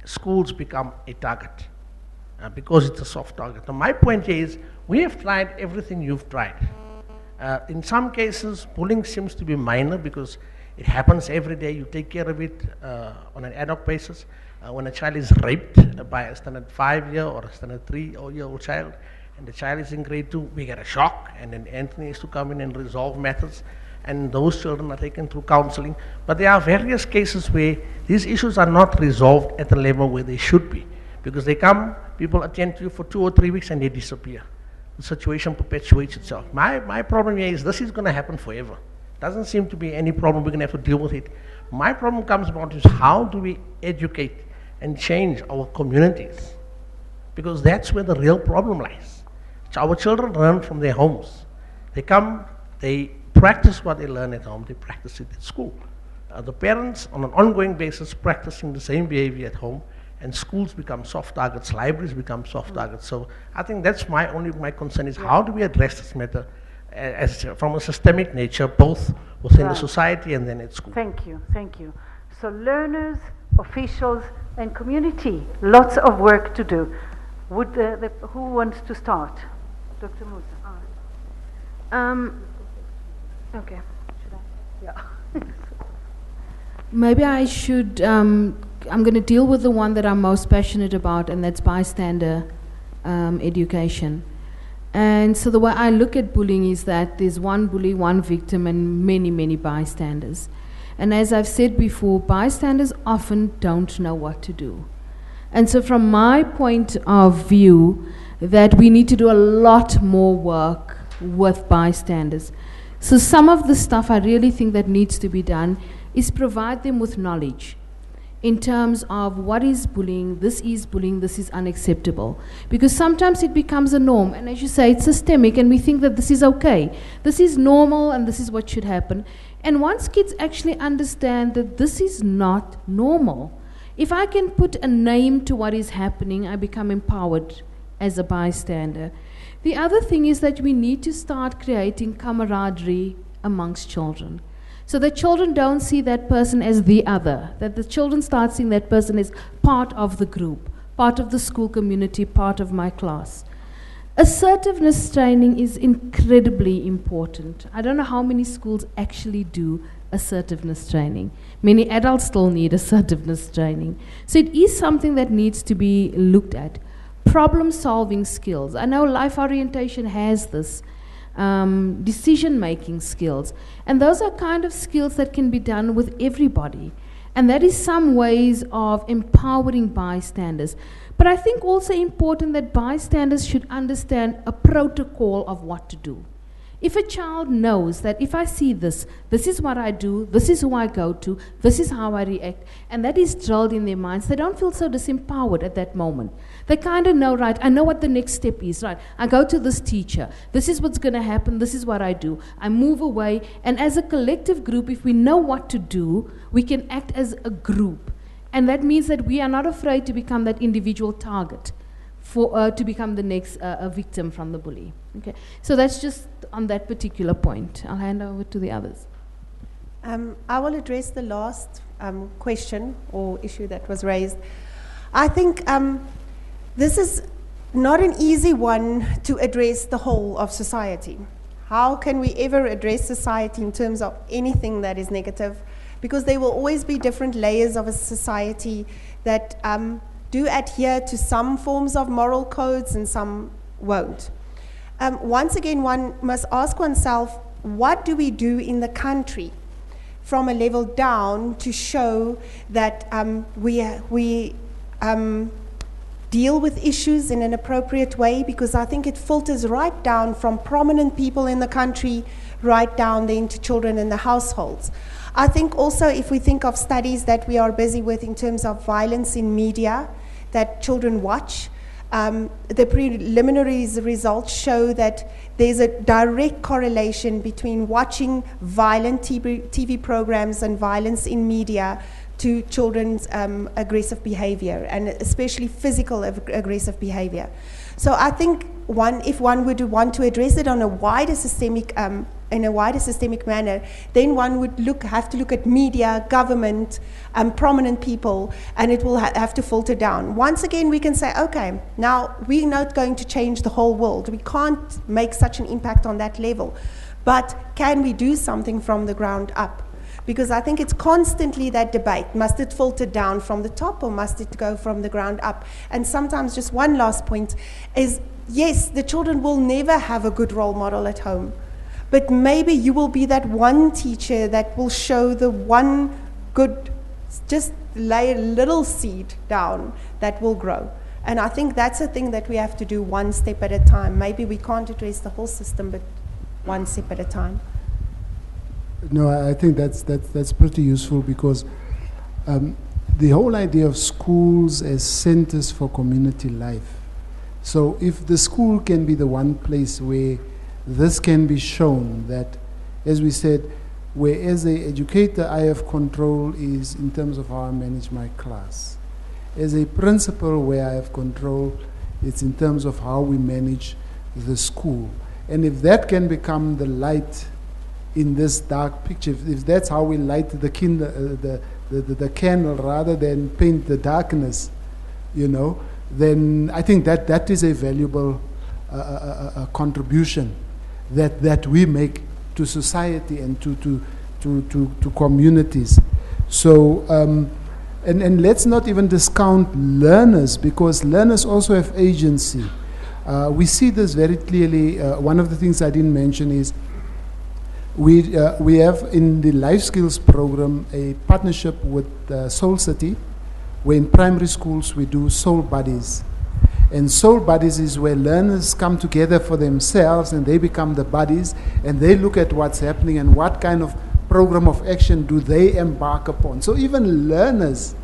schools become a target. because it's a soft target. Now, my point here is we have tried everything you've tried. In some cases, bullying seems to be minor because it happens every day. You take care of it on an ad hoc basis. When a child is raped by a standard 5-year or a standard 3-year-old child, and the child is in grade 2, we get a shock, and then Anthony has to come in and resolve matters, and those children are taken through counseling. But there are various cases where these issues are not resolved at the level where they should be, because they come, people attend to you for 2 or 3 weeks, and they disappear. The situation perpetuates itself. My problem here is this is going to happen forever. Doesn't seem to be any problem. We're going to have to deal with it. My problem comes about is how do we educate and change our communities? Because that's where the real problem lies. Our children learn from their homes. They come, they practice what they learn at home, they practice it at school. The parents, on an ongoing basis, practicing the same behavior at home, and schools become soft targets, libraries become soft targets. So I think that's my concern is how do we address this matter from a systemic nature, both within the society and then at school. Thank you, thank you. So learners, officials, and community, lots of work to do. Would who wants to start? Dr. Musa. Okay. Should I? Yeah. Maybe I should, I'm going to deal with the one that I'm most passionate about, and that's bystander education. And so the way I look at bullying is that there's one bully, one victim, and many, many bystanders. And as I've said before, bystanders often don't know what to do. And so from my point of view, that we need to do a lot more work with bystanders. So some of the stuff I really think that needs to be done is provide them with knowledge in terms of what is bullying, this is unacceptable. Because sometimes it becomes a norm, and as you say, it's systemic, and we think that this is okay. This is normal, and this is what should happen. And once kids actually understand that this is not normal, if I can put a name to what is happening, I become empowered as a bystander. The other thing is that we need to start creating camaraderie amongst children. So that children don't see that person as the other, that the children start seeing that person as part of the group, part of the school community, part of my class. Assertiveness training is incredibly important. I don't know how many schools actually do assertiveness training. Many adults still need assertiveness training. So it is something that needs to be looked at. Problem-solving skills. I know life orientation has this. Decision-making skills. And those are kind of skills that can be done with everybody. And that is some ways of empowering bystanders. But I think also important that bystanders should understand a protocol of what to do. If a child knows that if I see this, this is what I do, this is who I go to, this is how I react, and that is drilled in their minds, they don't feel so disempowered at that moment. They kind of know, right, I know what the next step is, right, I go to this teacher, this is what's going to happen, this is what I do. I move away, and as a collective group, if we know what to do, we can act as a group. And that means that we are not afraid to become that individual target, to become the next victim from the bully. Okay, so that's just on that particular point. I'll hand over to the others. I will address the last question or issue that was raised. I think this is not an easy one to address the whole of society. How can we ever address society in terms of anything that is negative? Because there will always be different layers of a society that do adhere to some forms of moral codes and some won't. Once again, one must ask oneself, what do we do in the country from a level down to show that we deal with issues in an appropriate way? Because I think it filters right down from prominent people in the country right down then to children in the households. I think also if we think of studies that we are busy with in terms of violence in media that children watch, the preliminary results show that there's a direct correlation between watching violent TV programs and violence in media to children's aggressive behavior, and especially physical aggressive behavior. So I think if one would want to address it on a wider systemic in a wider systemic manner, then one would have to look at media, government, prominent people, and it will have to filter down. Once again, we can say, okay, now we're not going to change the whole world. We can't make such an impact on that level. But can we do something from the ground up? Because I think it's constantly that debate. Must it filter down from the top, or must it go from the ground up? And sometimes, just one last point is, yes, the children will never have a good role model at home. But maybe you will be that one teacher that will show the one good, just lay a little seed down that will grow. And I think that's a thing that we have to do one step at a time. Maybe we can't address the whole system, but one step at a time. No, I think that's pretty useful, because the whole idea of schools as centers for community life. So if the school can be the one place where this can be shown, that, as we said, where as an educator I have control is in terms of how I manage my class. As a principal, where I have control, it's in terms of how we manage the school. And if that can become the light in this dark picture, if that's how we light the candle rather than paint the darkness, then I think that is a valuable contribution that we make to society and to communities. So, and let's not even discount learners, because learners also have agency. We see this very clearly. One of the things I didn't mention is we have in the Life Skills program a partnership with Soul City, where in primary schools we do Soul Buddies. And Soul Buddies is where learners come together for themselves and they become the buddies, and they look at what's happening and what kind of program of action do they embark upon. So even learners,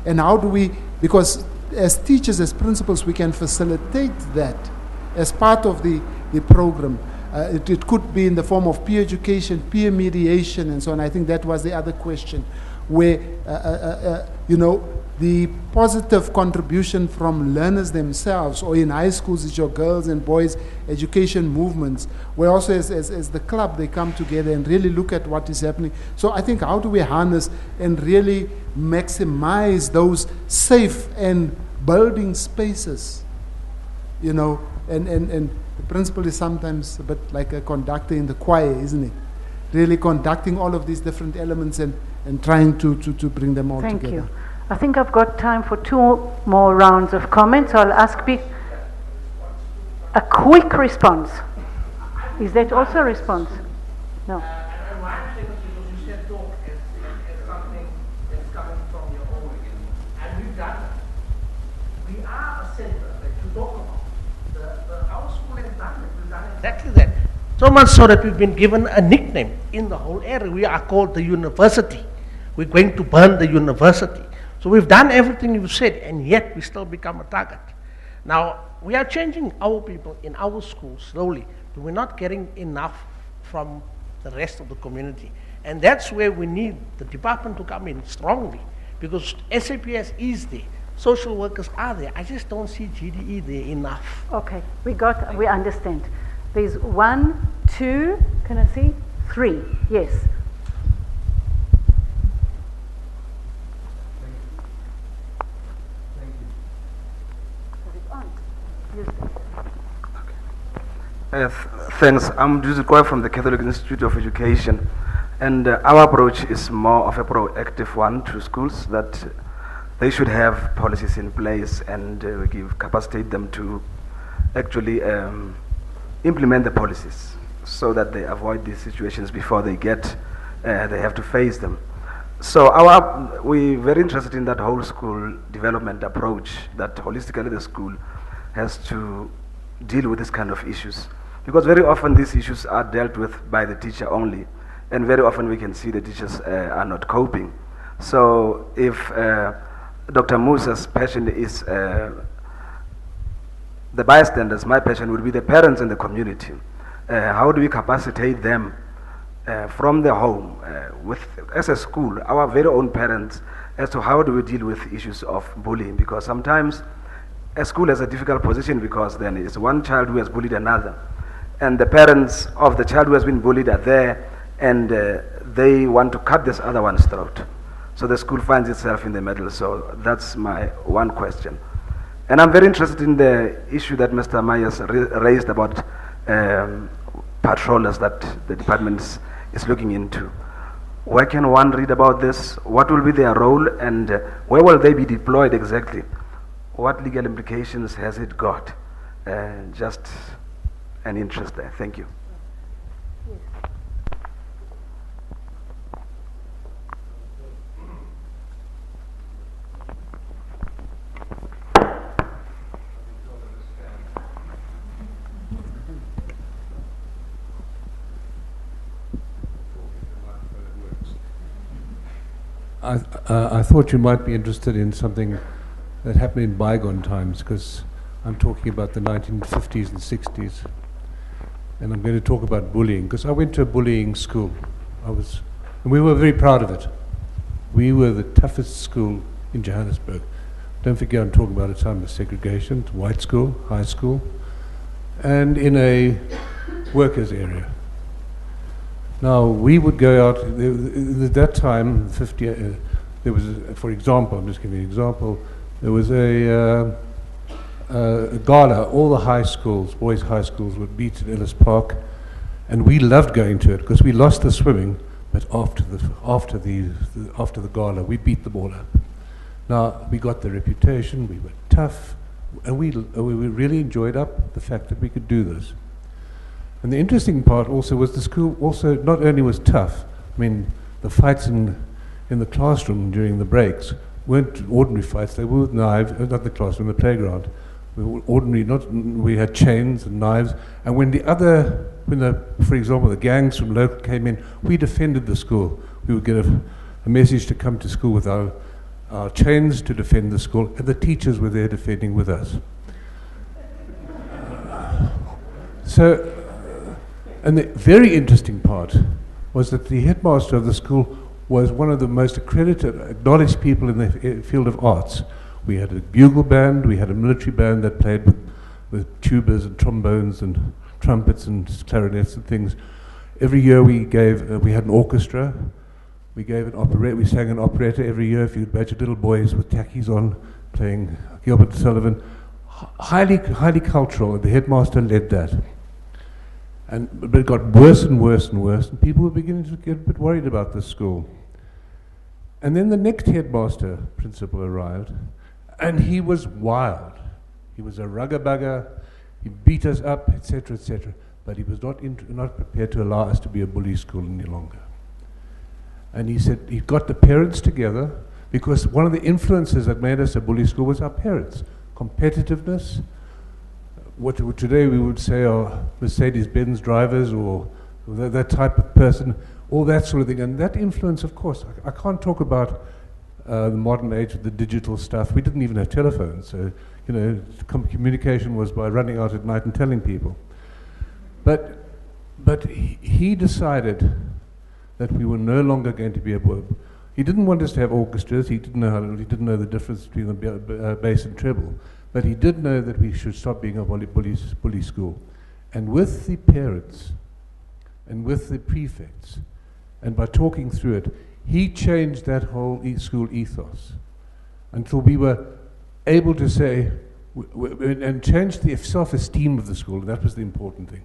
and how do we, because as teachers, as principals, we can facilitate that as part of the program. It could be in the form of peer education, peer mediation, and so on. I think that was the other question, where, the positive contribution from learners themselves, or in high schools, it's your girls and boys education movements, where also as the club, they come together and really look at what is happening. So I think, how do we harness and really maximize those safe and building spaces, and the principal is sometimes a bit like a conductor in the choir, isn't it? Really conducting all of these different elements and trying to bring them all together. Thank you. I think I've got time for 2 more rounds of comments. I'll ask a quick response. Is that also a response? No. Exactly that. So much so that we've been given a nickname in the whole area. We are called the university. We're going to burn the university. So we've done everything you've said, and yet we still become a target. Now, we are changing our people in our schools slowly, but we're not getting enough from the rest of the community. And that's where we need the department to come in strongly, because SAPS is there. Social workers are there. I just don't see GDE there enough. Okay, we understand. There's 1, 2, can I see? 3, yes. Thanks. I'm Joseph Kwai from the Catholic Institute of Education, and our approach is more of a proactive one to schools, that they should have policies in place, and capacitate them to actually implement the policies, so that they avoid these situations before they have to face them. So we're very interested in that whole school development approach, that holistically the school has to deal with this kind of issues. Because very often these issues are dealt with by the teacher only, and very often we can see the teachers are not coping. So if Dr. Musa's passion is the bystanders, my passion would be the parents in the community. How do we capacitate them from the home, as a school, our very own parents, as to how do we deal with issues of bullying? Because sometimes a school has a difficult position, because then it's one child who has bullied another, and the parents of the child who has been bullied are there, and they want to cut this other one's throat. So the school finds itself in the middle. So that's my one question. And I'm very interested in the issue that Mr. Myers raised about patrollers that the department is looking into. Where can one read about this? What will be their role, and where will they be deployed exactly? What legal implications has it got? Just an interest there. Thank you. I thought you might be interested in something that happened in bygone times, because I'm talking about the 1950s and 60s. And I'm going to talk about bullying, because I went to a bullying school. And we were very proud of it. We were the toughest school in Johannesburg. Don't forget, I'm talking about a time of segregation. It's a white school, high school, and in a workers' area. Now, we would go out, at that time, there was, for example, I'm just giving you an example, there was a gala. All the high schools, boys' high schools, would meet at Ellis Park, and we loved going to it because we lost the swimming, but after the gala, we beat them all up. Now, we got the reputation, we were tough, and we really enjoyed the fact that we could do this. And the interesting part also was the school also not only was tough, I mean, the fights in the classroom during the breaks weren't ordinary fights, they were with knives, not the classroom, the playground. We had chains and knives, and for example, the gangs from local came in, we defended the school. We would get a message to come to school with our chains to defend the school, and the teachers were there defending with us. And the very interesting part was that the headmaster of the school was one of the most accredited, acknowledged people in the field of arts. We had a bugle band, we had a military band that played with tubas and trombones and trumpets and clarinets and things. Every year we had an orchestra, we sang an operetta every year. If you could imagine little boys with tackies on playing Gilbert Sullivan. Highly cultural, and the headmaster led that. But it got worse and worse and worse, and people were beginning to get a bit worried about this school. And then the next headmaster principal arrived, and he was wild. He was a rugger-bugger, he beat us up, etc., etc. But he was not prepared to allow us to be a bully school any longer. And he said he got the parents together, because one of the influences that made us a bully school was our parents. Competitiveness, what today we would say are Mercedes-Benz drivers or that type of person, all that sort of thing. And that influence, of course, I can't talk about the modern age of the digital stuff. We didn't even have telephones, so communication was by running out at night and telling people. But he decided that we were no longer going to be able. He didn't want us to have orchestras. He didn't know the difference between the bass and treble. But he did know that we should stop being a bully school. And with the parents and with the prefects, and by talking through it, he changed that whole school ethos until we were able to say, and change the self-esteem of the school, and that was the important thing.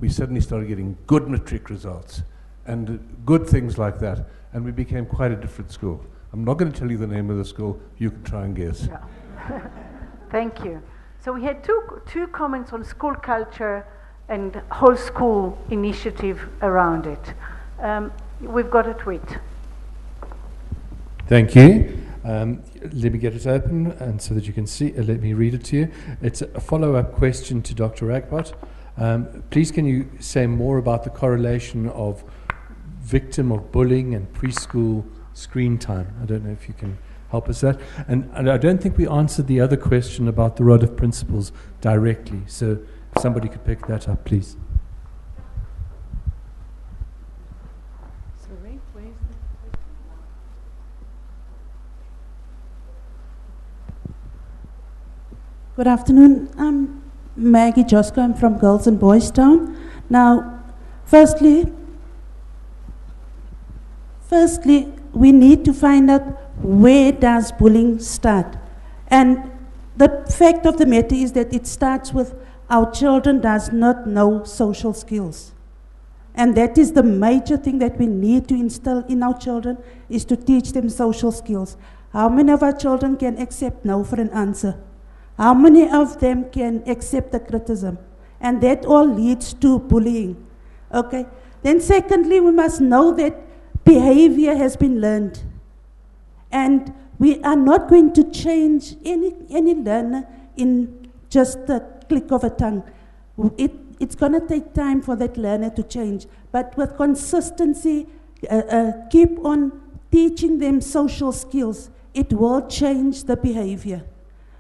We suddenly started getting good matric results and good things like that, and we became quite a different school. I'm not going to tell you the name of the school, you can try and guess. Yeah. Thank you. So we had two comments on school culture and whole school initiative around it. We've got a tweet. Thank you. Let me get it open and so that you can see. Let me read it to you. It's a follow-up question to Dr. Ragbot. Please can you say more about the correlation of victim of bullying and preschool screen time? I don't know if you can help us that. And I don't think we answered the other question about the rod of principles directly. So if somebody could pick that up, please. Good afternoon. I'm Maggie Josko. I'm from Girls and Boys Town. Now, firstly, we need to find out where does bullying start. And the fact of the matter is that it starts with our children does not know social skills. And that is the major thing that we need to instill in our children, is to teach them social skills. How many of our children can accept no for an answer? How many of them can accept the criticism? And that all leads to bullying. Okay? Then secondly, we must know that behavior has been learned. And we are not going to change any learner in just the click of a tongue. It's going to take time for that learner to change. But with consistency, keep on teaching them social skills. It will change the behavior.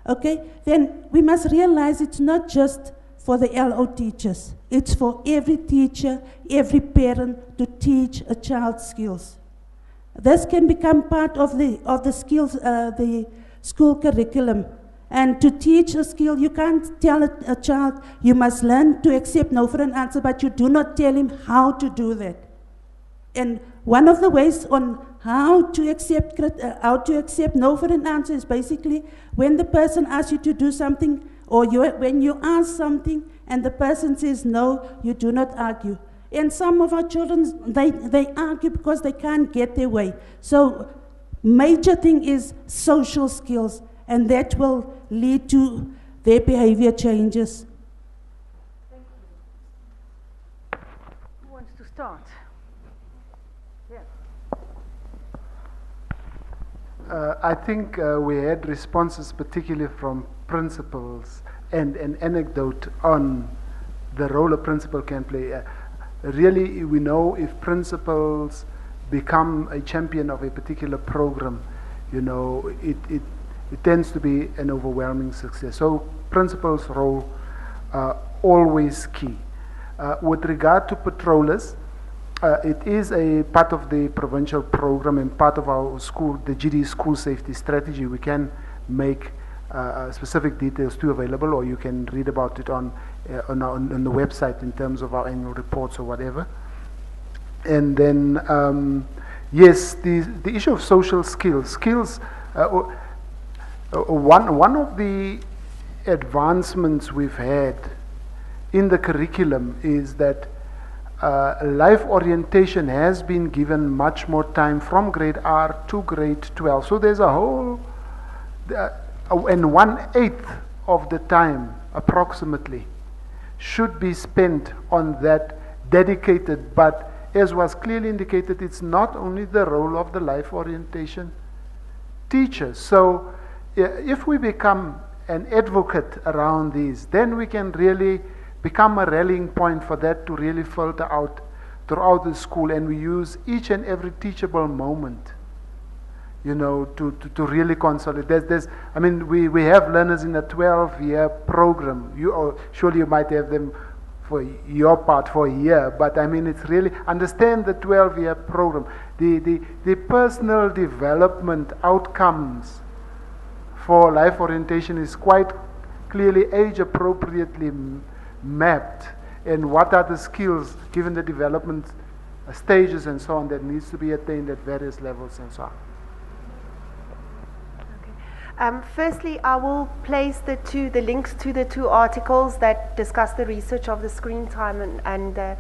Okay? Then we must realize it's not just for the LO teachers. It's for every teacher, every parent to teach a child skills. This can become part of the skills, the school curriculum. And to teach a skill, you can't tell a child, you must learn to accept no for an answer, but you do not tell him how to do that. And one of the ways on how to accept no for an answer is basically when the person asks you to do something, or when you ask something and the person says no, you do not argue. And some of our children, they argue because they can't get their way. So major thing is social skills, and that will lead to their behavior changes. Thank you. Who wants to start? Yeah. I think we had responses particularly from principals and an anecdote on the role a principal can play. Really, we know if principals become a champion of a particular program, you know, it tends to be an overwhelming success. So principals' role always key. With regard to patrollers, it is a part of the provincial program and part of our school, the GD school safety strategy. We can make specific details too available, or you can read about it on the website in terms of our annual reports or whatever. And then, yes, the issue of social skills. One of the advancements we've had in the curriculum is that life orientation has been given much more time from grade R to grade 12. So there's a whole, and 1/8 of the time approximately should be spent on that dedicated, but as was clearly indicated, it's not only the role of the life orientation teacher. So if we become an advocate around these, then we can really become a rallying point for that to really filter out throughout the school, and we use each and every teachable moment, you know, to really consolidate. I mean, we have learners in a 12-year program. Surely you might have them for your part for a year, but I mean, it's really, understand the 12-year program. The personal development outcomes for life orientation is quite clearly age appropriately mapped, and what are the skills given the development stages and so on that needs to be attained at various levels and so on. Firstly, I will place the links to the two articles that discuss the research of the screen time and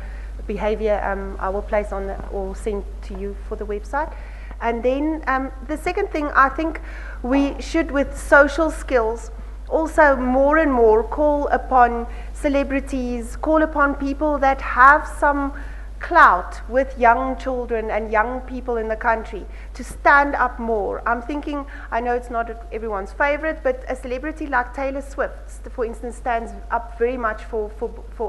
behavior. I will place on or send to you for the website. And then the second thing, I think we should, with social skills, also more and more call upon celebrities, call upon people that have some clout with young children and young people in the country to stand up more. I'm thinking, I know it's not everyone's favorite, but a celebrity like Taylor Swift, for instance, stands up very much for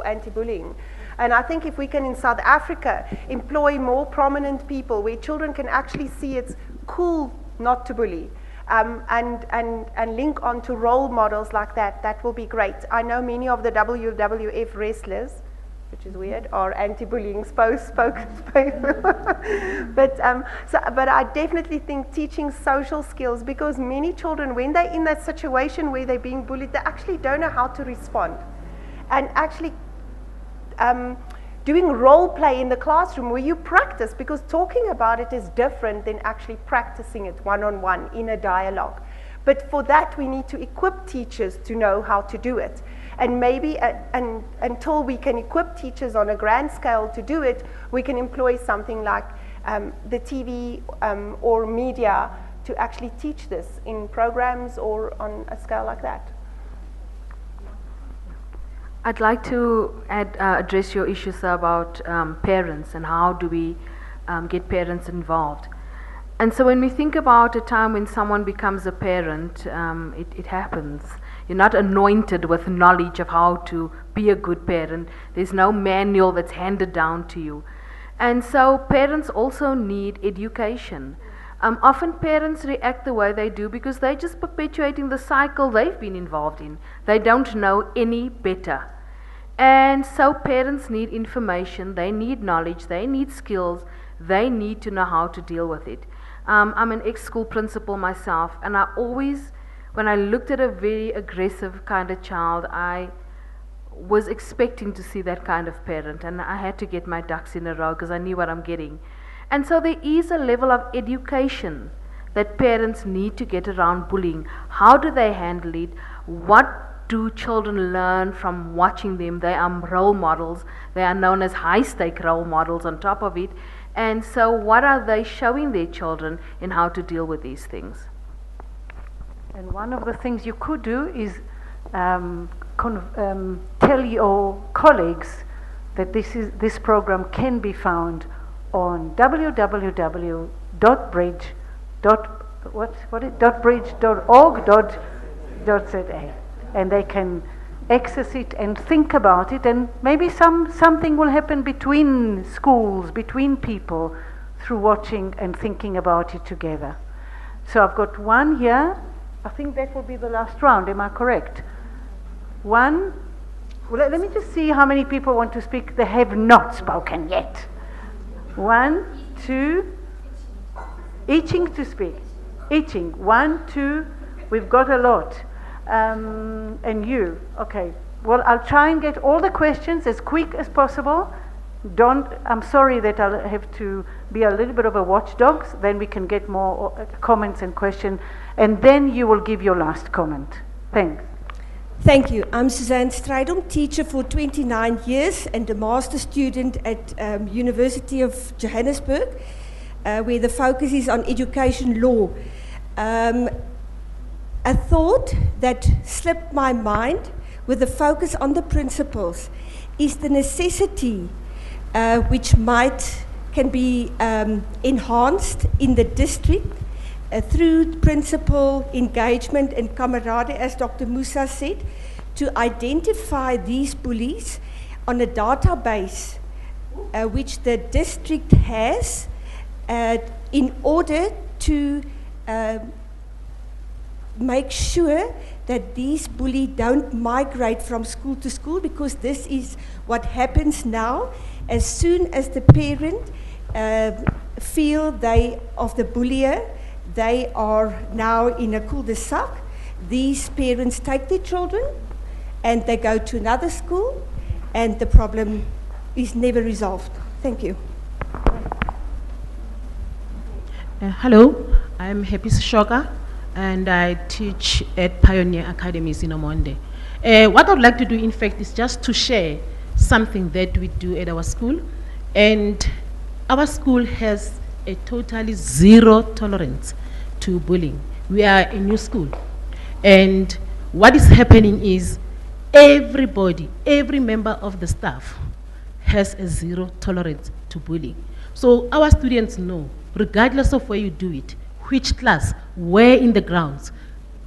anti-bullying. And I think if we can, in South Africa, employ more prominent people where children can actually see it's cool not to bully, and link on to role models like that, that will be great. I know many of the WWF wrestlers, which is weird, are anti-bullying spokespeople. but I definitely think teaching social skills, because many children, when they're in that situation where they're being bullied, they actually don't know how to respond. And actually doing role play in the classroom where you practice, because talking about it is different than actually practicing it one-on-one in a dialogue. But for that, we need to equip teachers to know how to do it. And maybe until we can equip teachers on a grand scale to do it, we can employ something like the TV or media to actually teach this in programs or on a scale like that. I'd like to address your issues about parents and how do we get parents involved. And so when we think about a time when someone becomes a parent, it happens. You're not anointed with knowledge of how to be a good parent. There's no manual that's handed down to you. And so parents also need education. Often parents react the way they do because they're just perpetuating the cycle they've been involved in. They don't know any better. And so parents need information, they need knowledge, they need skills, they need to know how to deal with it. I'm an ex-school principal myself, and I always, when I looked at a very aggressive kind of child, I was expecting to see that kind of parent, and I had to get my ducks in a row because I knew what I'm getting. And so there is a level of education that parents need to get around bullying. How do they handle it? What do children learn from watching them? They are role models. They are known as high-stake role models on top of it. And so what are they showing their children in how to deal with these things? And one of the things you could do is tell your colleagues that this program can be found on www.bridge.org.za, and they can access it and think about it, and maybe something will happen between schools, between people, through watching and thinking about it together. So I've got one here. I think that will be the last round. Am I correct? One. Well, let me just see how many people want to speak. They have not spoken yet. 1, 2. Itching to speak. Itching. 1, 2. We've got a lot. And you. Okay. Well, I'll try and get all the questions as quick as possible. I'm sorry that I'll have to be a little bit of a watchdog. Then we can get more comments and questions. And then you will give your last comment. Thanks. Thank you. I'm Suzanne Strydom, teacher for 29 years and a master student at University of Johannesburg, where the focus is on education law. A thought that slipped my mind with the focus on the principles is the necessity which can be enhanced in the district through principal engagement and camaraderie, as Dr. Musa said, to identify these bullies on a database which the district has in order to make sure that these bullies don't migrate from school to school, because this is what happens now. As soon as the parent feel of the bullier, they are now in a cul-de-sac. These parents take their children and they go to another school, and the problem is never resolved. Thank you. Hello, I'm Happy Shoga, and I teach at Pioneer Academies in Omonde. What I'd like to do, in fact, is just to share something that we do at our school. And our school has a totally zero tolerance to bullying. We are a new school. And what is happening is everybody, every member of the staff has a zero tolerance to bullying. So our students know, regardless of where you do it, which class, where in the grounds,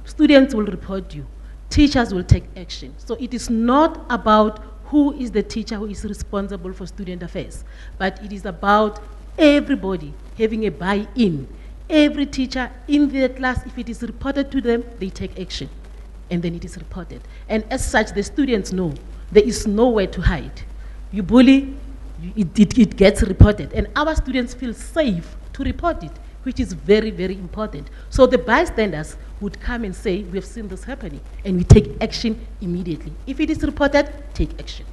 students will report you. Teachers will take action. So it is not about who is the teacher who is responsible for student affairs, but it is about everybody having a buy-in. Every teacher in their class, if it is reported to them, they take action, and then it is reported. And as such, the students know there is nowhere to hide. You bully, it gets reported, and our students feel safe to report it, which is very, very important. So the bystanders would come and say, we have seen this happening, and we take action immediately. If it is reported, take action.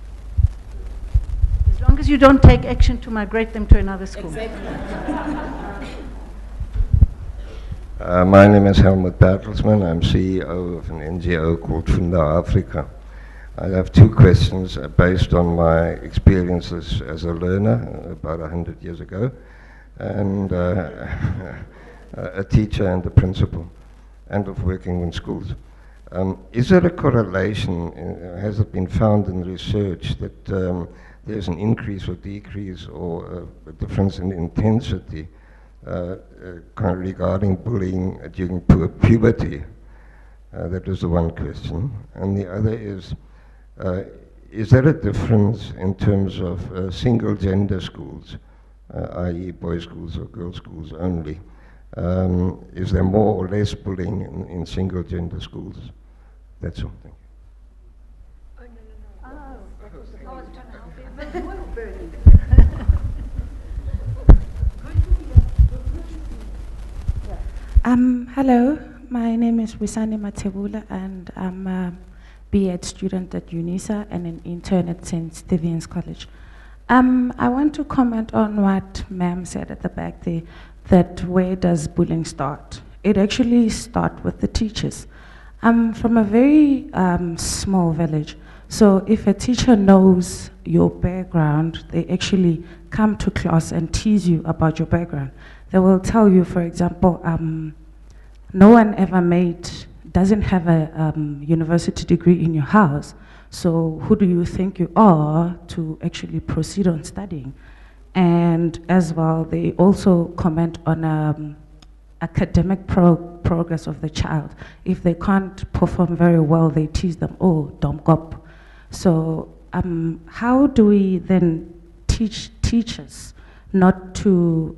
As long as you don't take action to migrate them to another school. Exactly. My name is Helmut Bertelsmann. I'm CEO of an NGO called Funda Africa. I have two questions based on my experiences as a learner about 100 years ago, and a teacher and a principal, and of working in schools. Is there a correlation, has it been found in research that there's an increase or decrease or a difference in intensity regarding bullying during puberty? That was the one question. And the other is there a difference in terms of single gender schools, i.e. boys' schools or girls' schools only? Is there more or less bullying in single gender schools? That's all. Thank you. Hello, my name is Wisani Matebula, and I'm a B.Ed student at UNISA and an intern at St. Stephen's College. I want to comment on what ma'am said at the back there, that where does bullying start? It actually starts with the teachers. I'm from a very small village, so if a teacher knows your background, they actually come to class and tease you about your background. They will tell you, for example, no one ever doesn't have a university degree in your house, so who do you think you are to actually proceed on studying? And as well, they also comment on academic progress of the child. If they can't perform very well, they tease them, oh, domkop. So how do we then teach teachers not to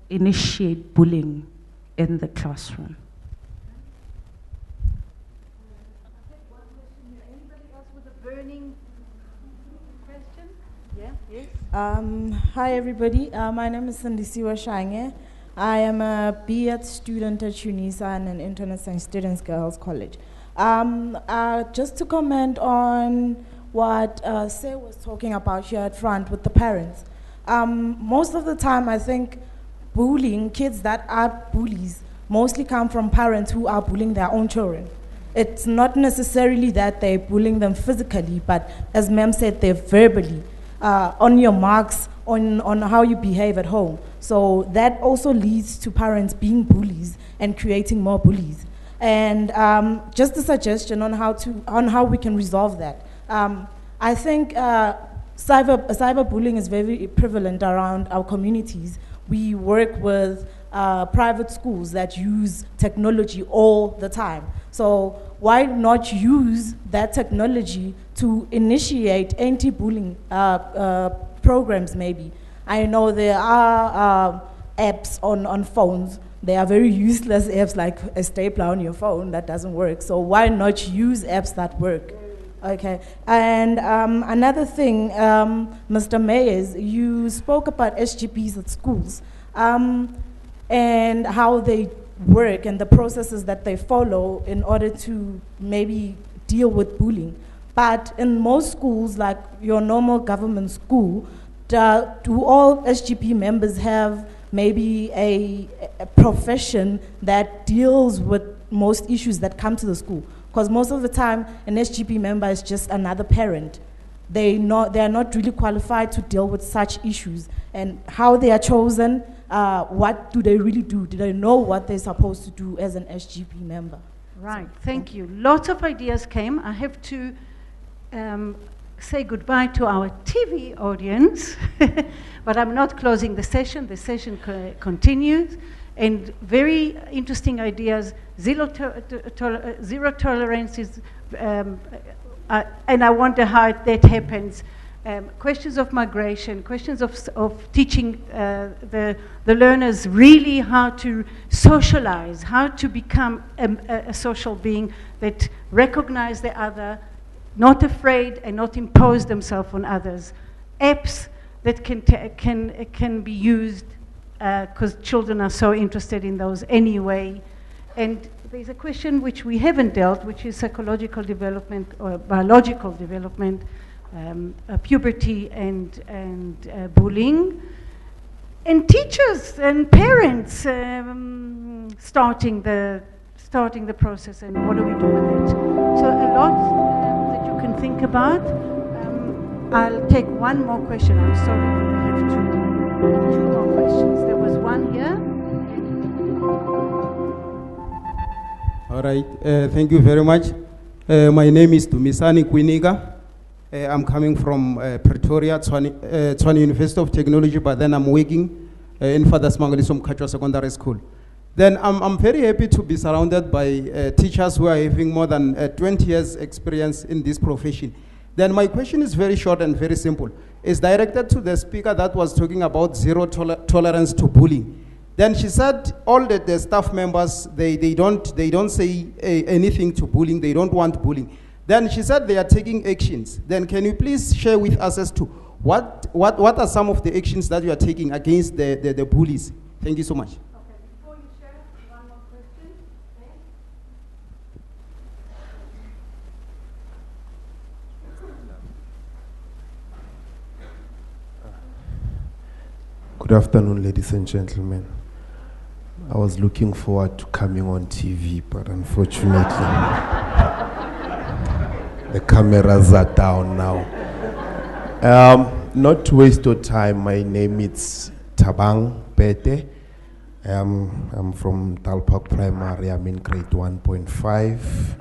initiate bullying in the classroom? Hi everybody, my name is Sandisiwa Shange. I am a B.Ed student at UNISA and an intern at St. Stephen's Girls College. Just to comment on what Say was talking about here at front with the parents. Most of the time I think bullying, kids that are bullies, mostly come from parents who are bullying their own children. It's not necessarily that they're bullying them physically, but as ma'am said, they're verbally. On your marks, on how you behave at home. So that also leads to parents being bullies and creating more bullies. And just a suggestion on how we can resolve that. I think cyberbullying is very prevalent around our communities. We work with private schools that use technology all the time. So why not use that technology to initiate anti-bullying programs maybe? I know there are apps on phones. They are very useless apps like a stapler on your phone that doesn't work. So why not use apps that work? Okay, and another thing, Mr. Mayers, you spoke about SGPs at schools and how they work and the processes that they follow in order to maybe deal with bullying. But in most schools, like your normal government school, do all SGP members have maybe a profession that deals with most issues that come to the school? Because most of the time, an SGP member is just another parent. They are not really qualified to deal with such issues. And how they are chosen, what do they really do? Do they know what they're supposed to do as an SGP member? Right, thank you. Lots of ideas came. I have to say goodbye to our TV audience, but I'm not closing the session. The session continues, and very interesting ideas. Zero tolerance is, and I wonder how that happens. Questions of migration, questions of teaching the learners really how to socialize, how to become a social being that recognize the other, not afraid and not impose themselves on others. Apps that can be used because children are so interested in those anyway. And there's a question which we haven't dealt, which is psychological development or biological development, puberty and bullying, and teachers and parents starting the process, and what do we do with it? So a lot that you can think about. I'll take one more question. I'm sorry, we have two more questions. There was one here. All right, thank you very much. My name is Dumisani Kwiniga. I'm coming from Pretoria, Tshwane University of Technology, but then I'm working in Fathers Mangalisum Kachwa Secondary School. Then I'm very happy to be surrounded by teachers who are having more than 20 years experience in this profession. Then my question is very short and very simple. It's directed to the speaker that was talking about zero tolerance to bullying. Then she said all the staff members, they don't say anything to bullying, they don't want bullying. Then she said they are taking actions. Then can you please share with us as to what are some of the actions that you are taking against the bullies? Thank you so much. Good afternoon, ladies and gentlemen. I was looking forward to coming on TV, but unfortunately, the cameras are down now. Not to waste your time, my name is Tabang Pete. I'm from Talpak Primary. I'm in grade 1.5.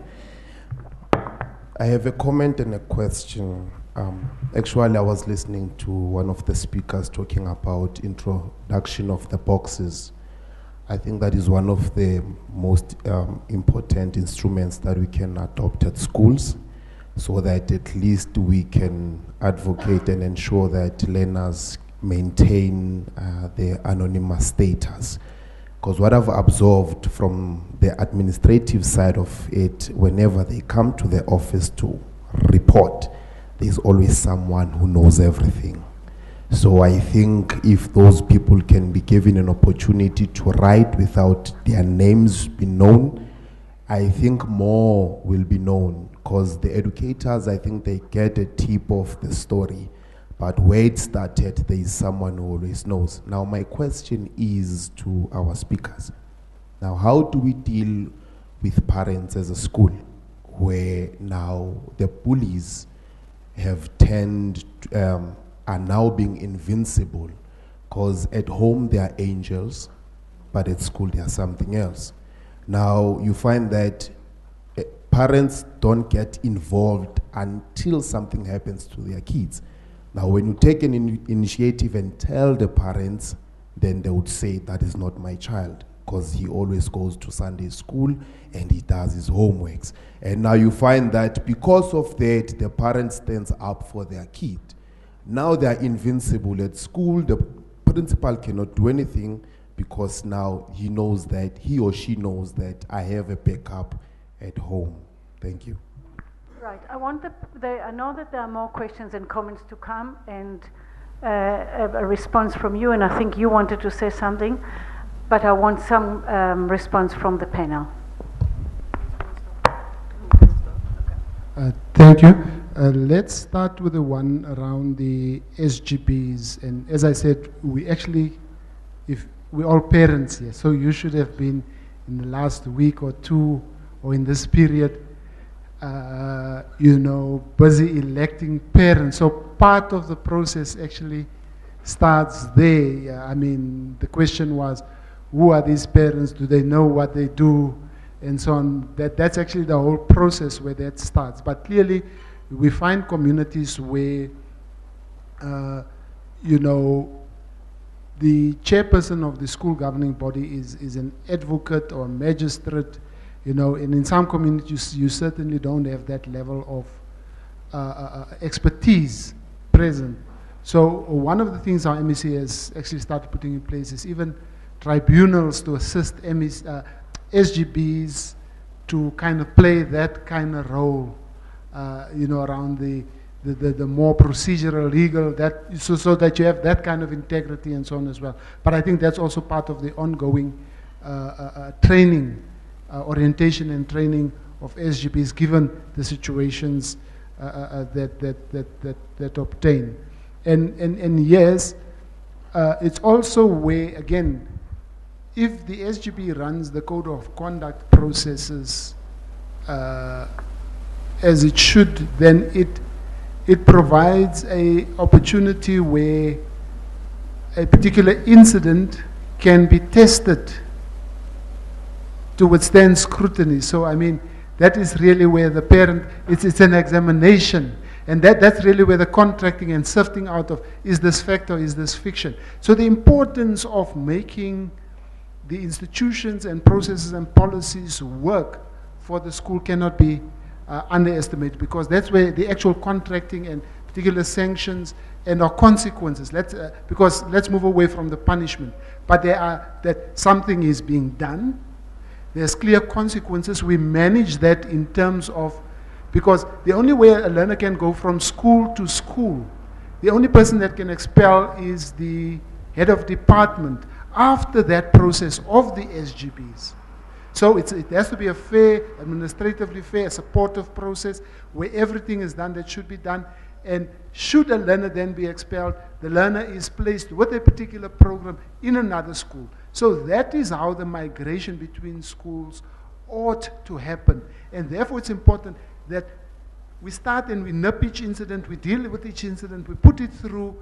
I have a comment and a question. Actually, I was listening to one of the speakers talking about introduction of the boxes. I think that is one of the most important instruments that we can adopt at schools, so that at least we can advocate and ensure that learners maintain their anonymous status. Because what I've observed from the administrative side of it, whenever they come to the office to report, there's always someone who knows everything. So I think if those people can be given an opportunity to write without their names being known, I think more will be known, because the educators, I think they get a tip of the story, but where it started, there is someone who always knows. Now my question is to our speakers. Now how do we deal with parents as a school, where now the bullies have are now being invincible, because at home they are angels, but at school they are something else. Now you find that parents don't get involved until something happens to their kids. Now when you take an initiative and tell the parents, then they would say that is not my child, because he always goes to Sunday school and he does his homeworks. And now you find that because of that, the parent stands up for their kid. Now they are invincible at school. The principal cannot do anything, because now he knows that, he or she knows that I have a backup at home. Thank you. Right. I know that there are more questions and comments to come, and a response from you, and I think you wanted to say something, but I want some response from the panel. Thank you. Let's start with the one around the SGBs. And as I said, we actually, if we're all parents here, so you should have been in the last week or two, or in this period, busy electing parents. So part of the process actually starts there. I mean, the question was, who are these parents? Do they know what they do? And so on. That's actually the whole process where that starts. But clearly, we find communities where, the chairperson of the school governing body is an advocate or a magistrate, and in some communities you certainly don't have that level of expertise present. So one of the things our MEC has actually started putting in place is even tribunals to assist SGBs to kind of play that kind of role, around the more procedural, legal, so that you have that kind of integrity and so on as well. But I think that's also part of the ongoing training, orientation and training of SGBs, given the situations that obtain. And yes, it's also where, again, if the SGB runs the code of conduct processes as it should, then it provides a opportunity where a particular incident can be tested to withstand scrutiny. So I mean, that is really where the parent, it's an examination. And that's really where the contracting and sifting out of, is this fact or is this fiction? So the importance of making the institutions and processes and policies work for the school cannot be underestimated, because that's where the actual contracting and particular sanctions and our consequences, because let's move away from the punishment. But that something is being done, there's clear consequences, we manage that in terms of, because the only way a learner can go from school to school, the only person that can expel is the head of department after that process of the SGBs. So it has to be a fair, administratively fair, supportive process where everything is done that should be done. And should a learner then be expelled, the learner is placed with a particular program in another school. So that is how the migration between schools ought to happen. And therefore it's important that we start and we nip each incident, we deal with each incident, we put it through,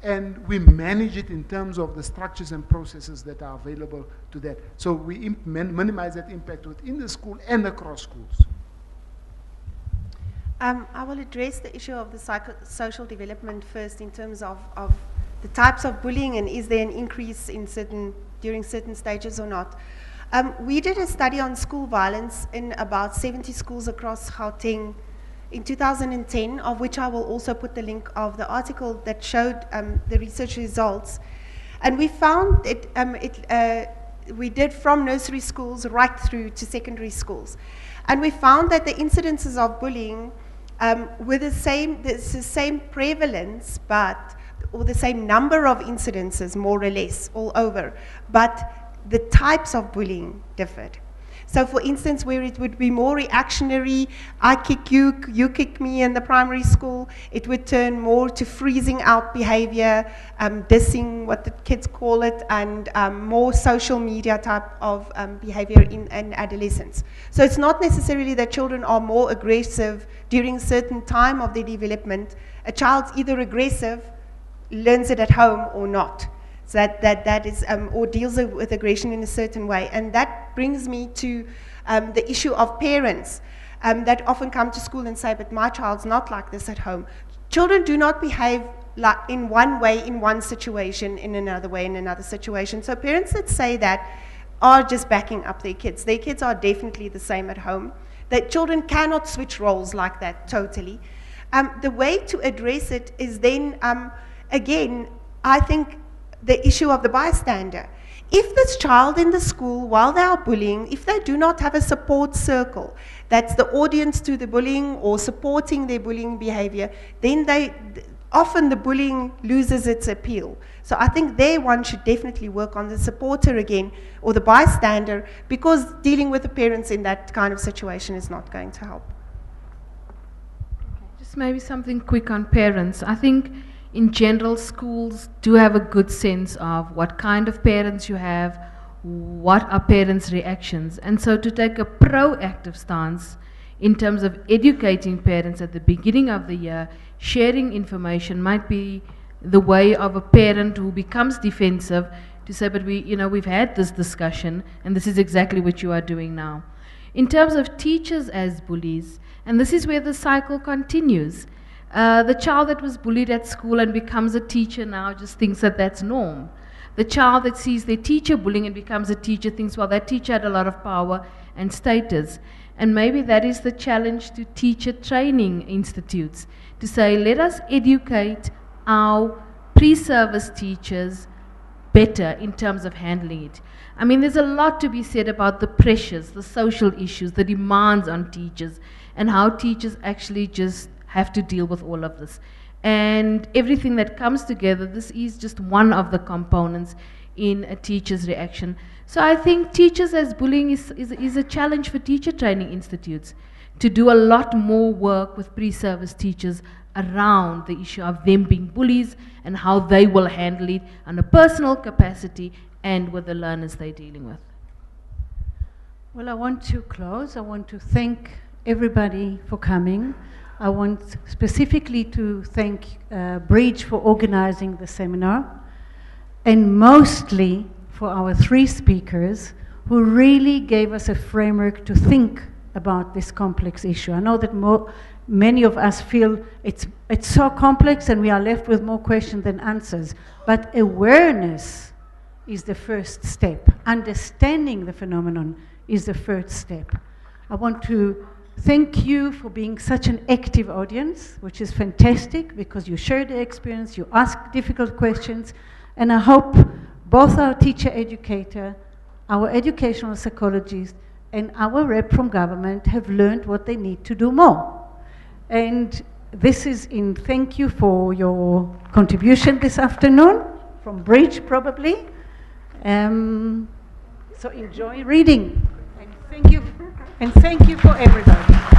and we manage it in terms of the structures and processes that are available to that. So we minimize that impact within the school and across schools. I will address the issue of the psychosocial development first in terms of the types of bullying, and is there an increase in during certain stages or not. We did a study on school violence in about 70 schools across Gauteng in 2010, of which I will also put the link of the article that showed the research results. And we found we did from nursery schools right through to secondary schools. And we found that the incidences of bullying were the same prevalence, or the same number of incidences, more or less, all over, but the types of bullying differed. So for instance, where it would be more reactionary, I kick you, you kick me in the primary school, it would turn more to freezing out behavior, dissing, what the kids call it, and more social media type of behavior in adolescence. So it's not necessarily that children are more aggressive during a certain time of their development. A child's either aggressive, learns it at home, or not. So that is, or deals with aggression in a certain way. And that brings me to the issue of parents that often come to school and say, but my child's not like this at home. Children do not behave like in one way in one situation, in another way in another situation. So parents that say that are just backing up their kids. Their kids are definitely the same at home. That children cannot switch roles like that totally. The way to address it is then, again, I think, the issue of the bystander. If this child in the school, while they are bullying, if they do not have a support circle that's the audience to the bullying or supporting their bullying behavior, then often the bullying loses its appeal. So I think there one should definitely work on the supporter again, or the bystander, because dealing with the parents in that kind of situation is not going to help. Just maybe something quick on parents. I think in general, schools do have a good sense of what kind of parents you have, what are parents' reactions. And so to take a proactive stance in terms of educating parents at the beginning of the year, sharing information might be the way of a parent who becomes defensive to say, but we've had this discussion and this is exactly what you are doing now. In terms of teachers as bullies, and this is where the cycle continues. The child that was bullied at school and becomes a teacher now just thinks that that's norm. The child that sees their teacher bullying and becomes a teacher thinks, well, that teacher had a lot of power and status. And maybe that is the challenge to teacher training institutes, to say, let us educate our pre-service teachers better in terms of handling it. I mean, there's a lot to be said about the pressures, the social issues, the demands on teachers, and how teachers actually just have to deal with all of this. And everything that comes together, this is just one of the components in a teacher's reaction. So I think teachers as bullying is a challenge for teacher training institutes to do a lot more work with pre-service teachers around the issue of them being bullies and how they will handle it on a personal capacity and with the learners they're dealing with. Well, I want to close. I want to thank everybody for coming. I want specifically to thank Bridge for organizing the seminar, and mostly for our 3 speakers who really gave us a framework to think about this complex issue. I know that many of us feel it's so complex and we are left with more questions than answers, but awareness is the first step. Understanding the phenomenon is the first step. I want to thank you for being such an active audience, which is fantastic because you share the experience, you ask difficult questions, and I hope both our teacher educator, our educational psychologist, and our rep from government have learned what they need to do more. And this is in thank you for your contribution this afternoon, from Bridge probably. So enjoy reading, and thank you for everybody.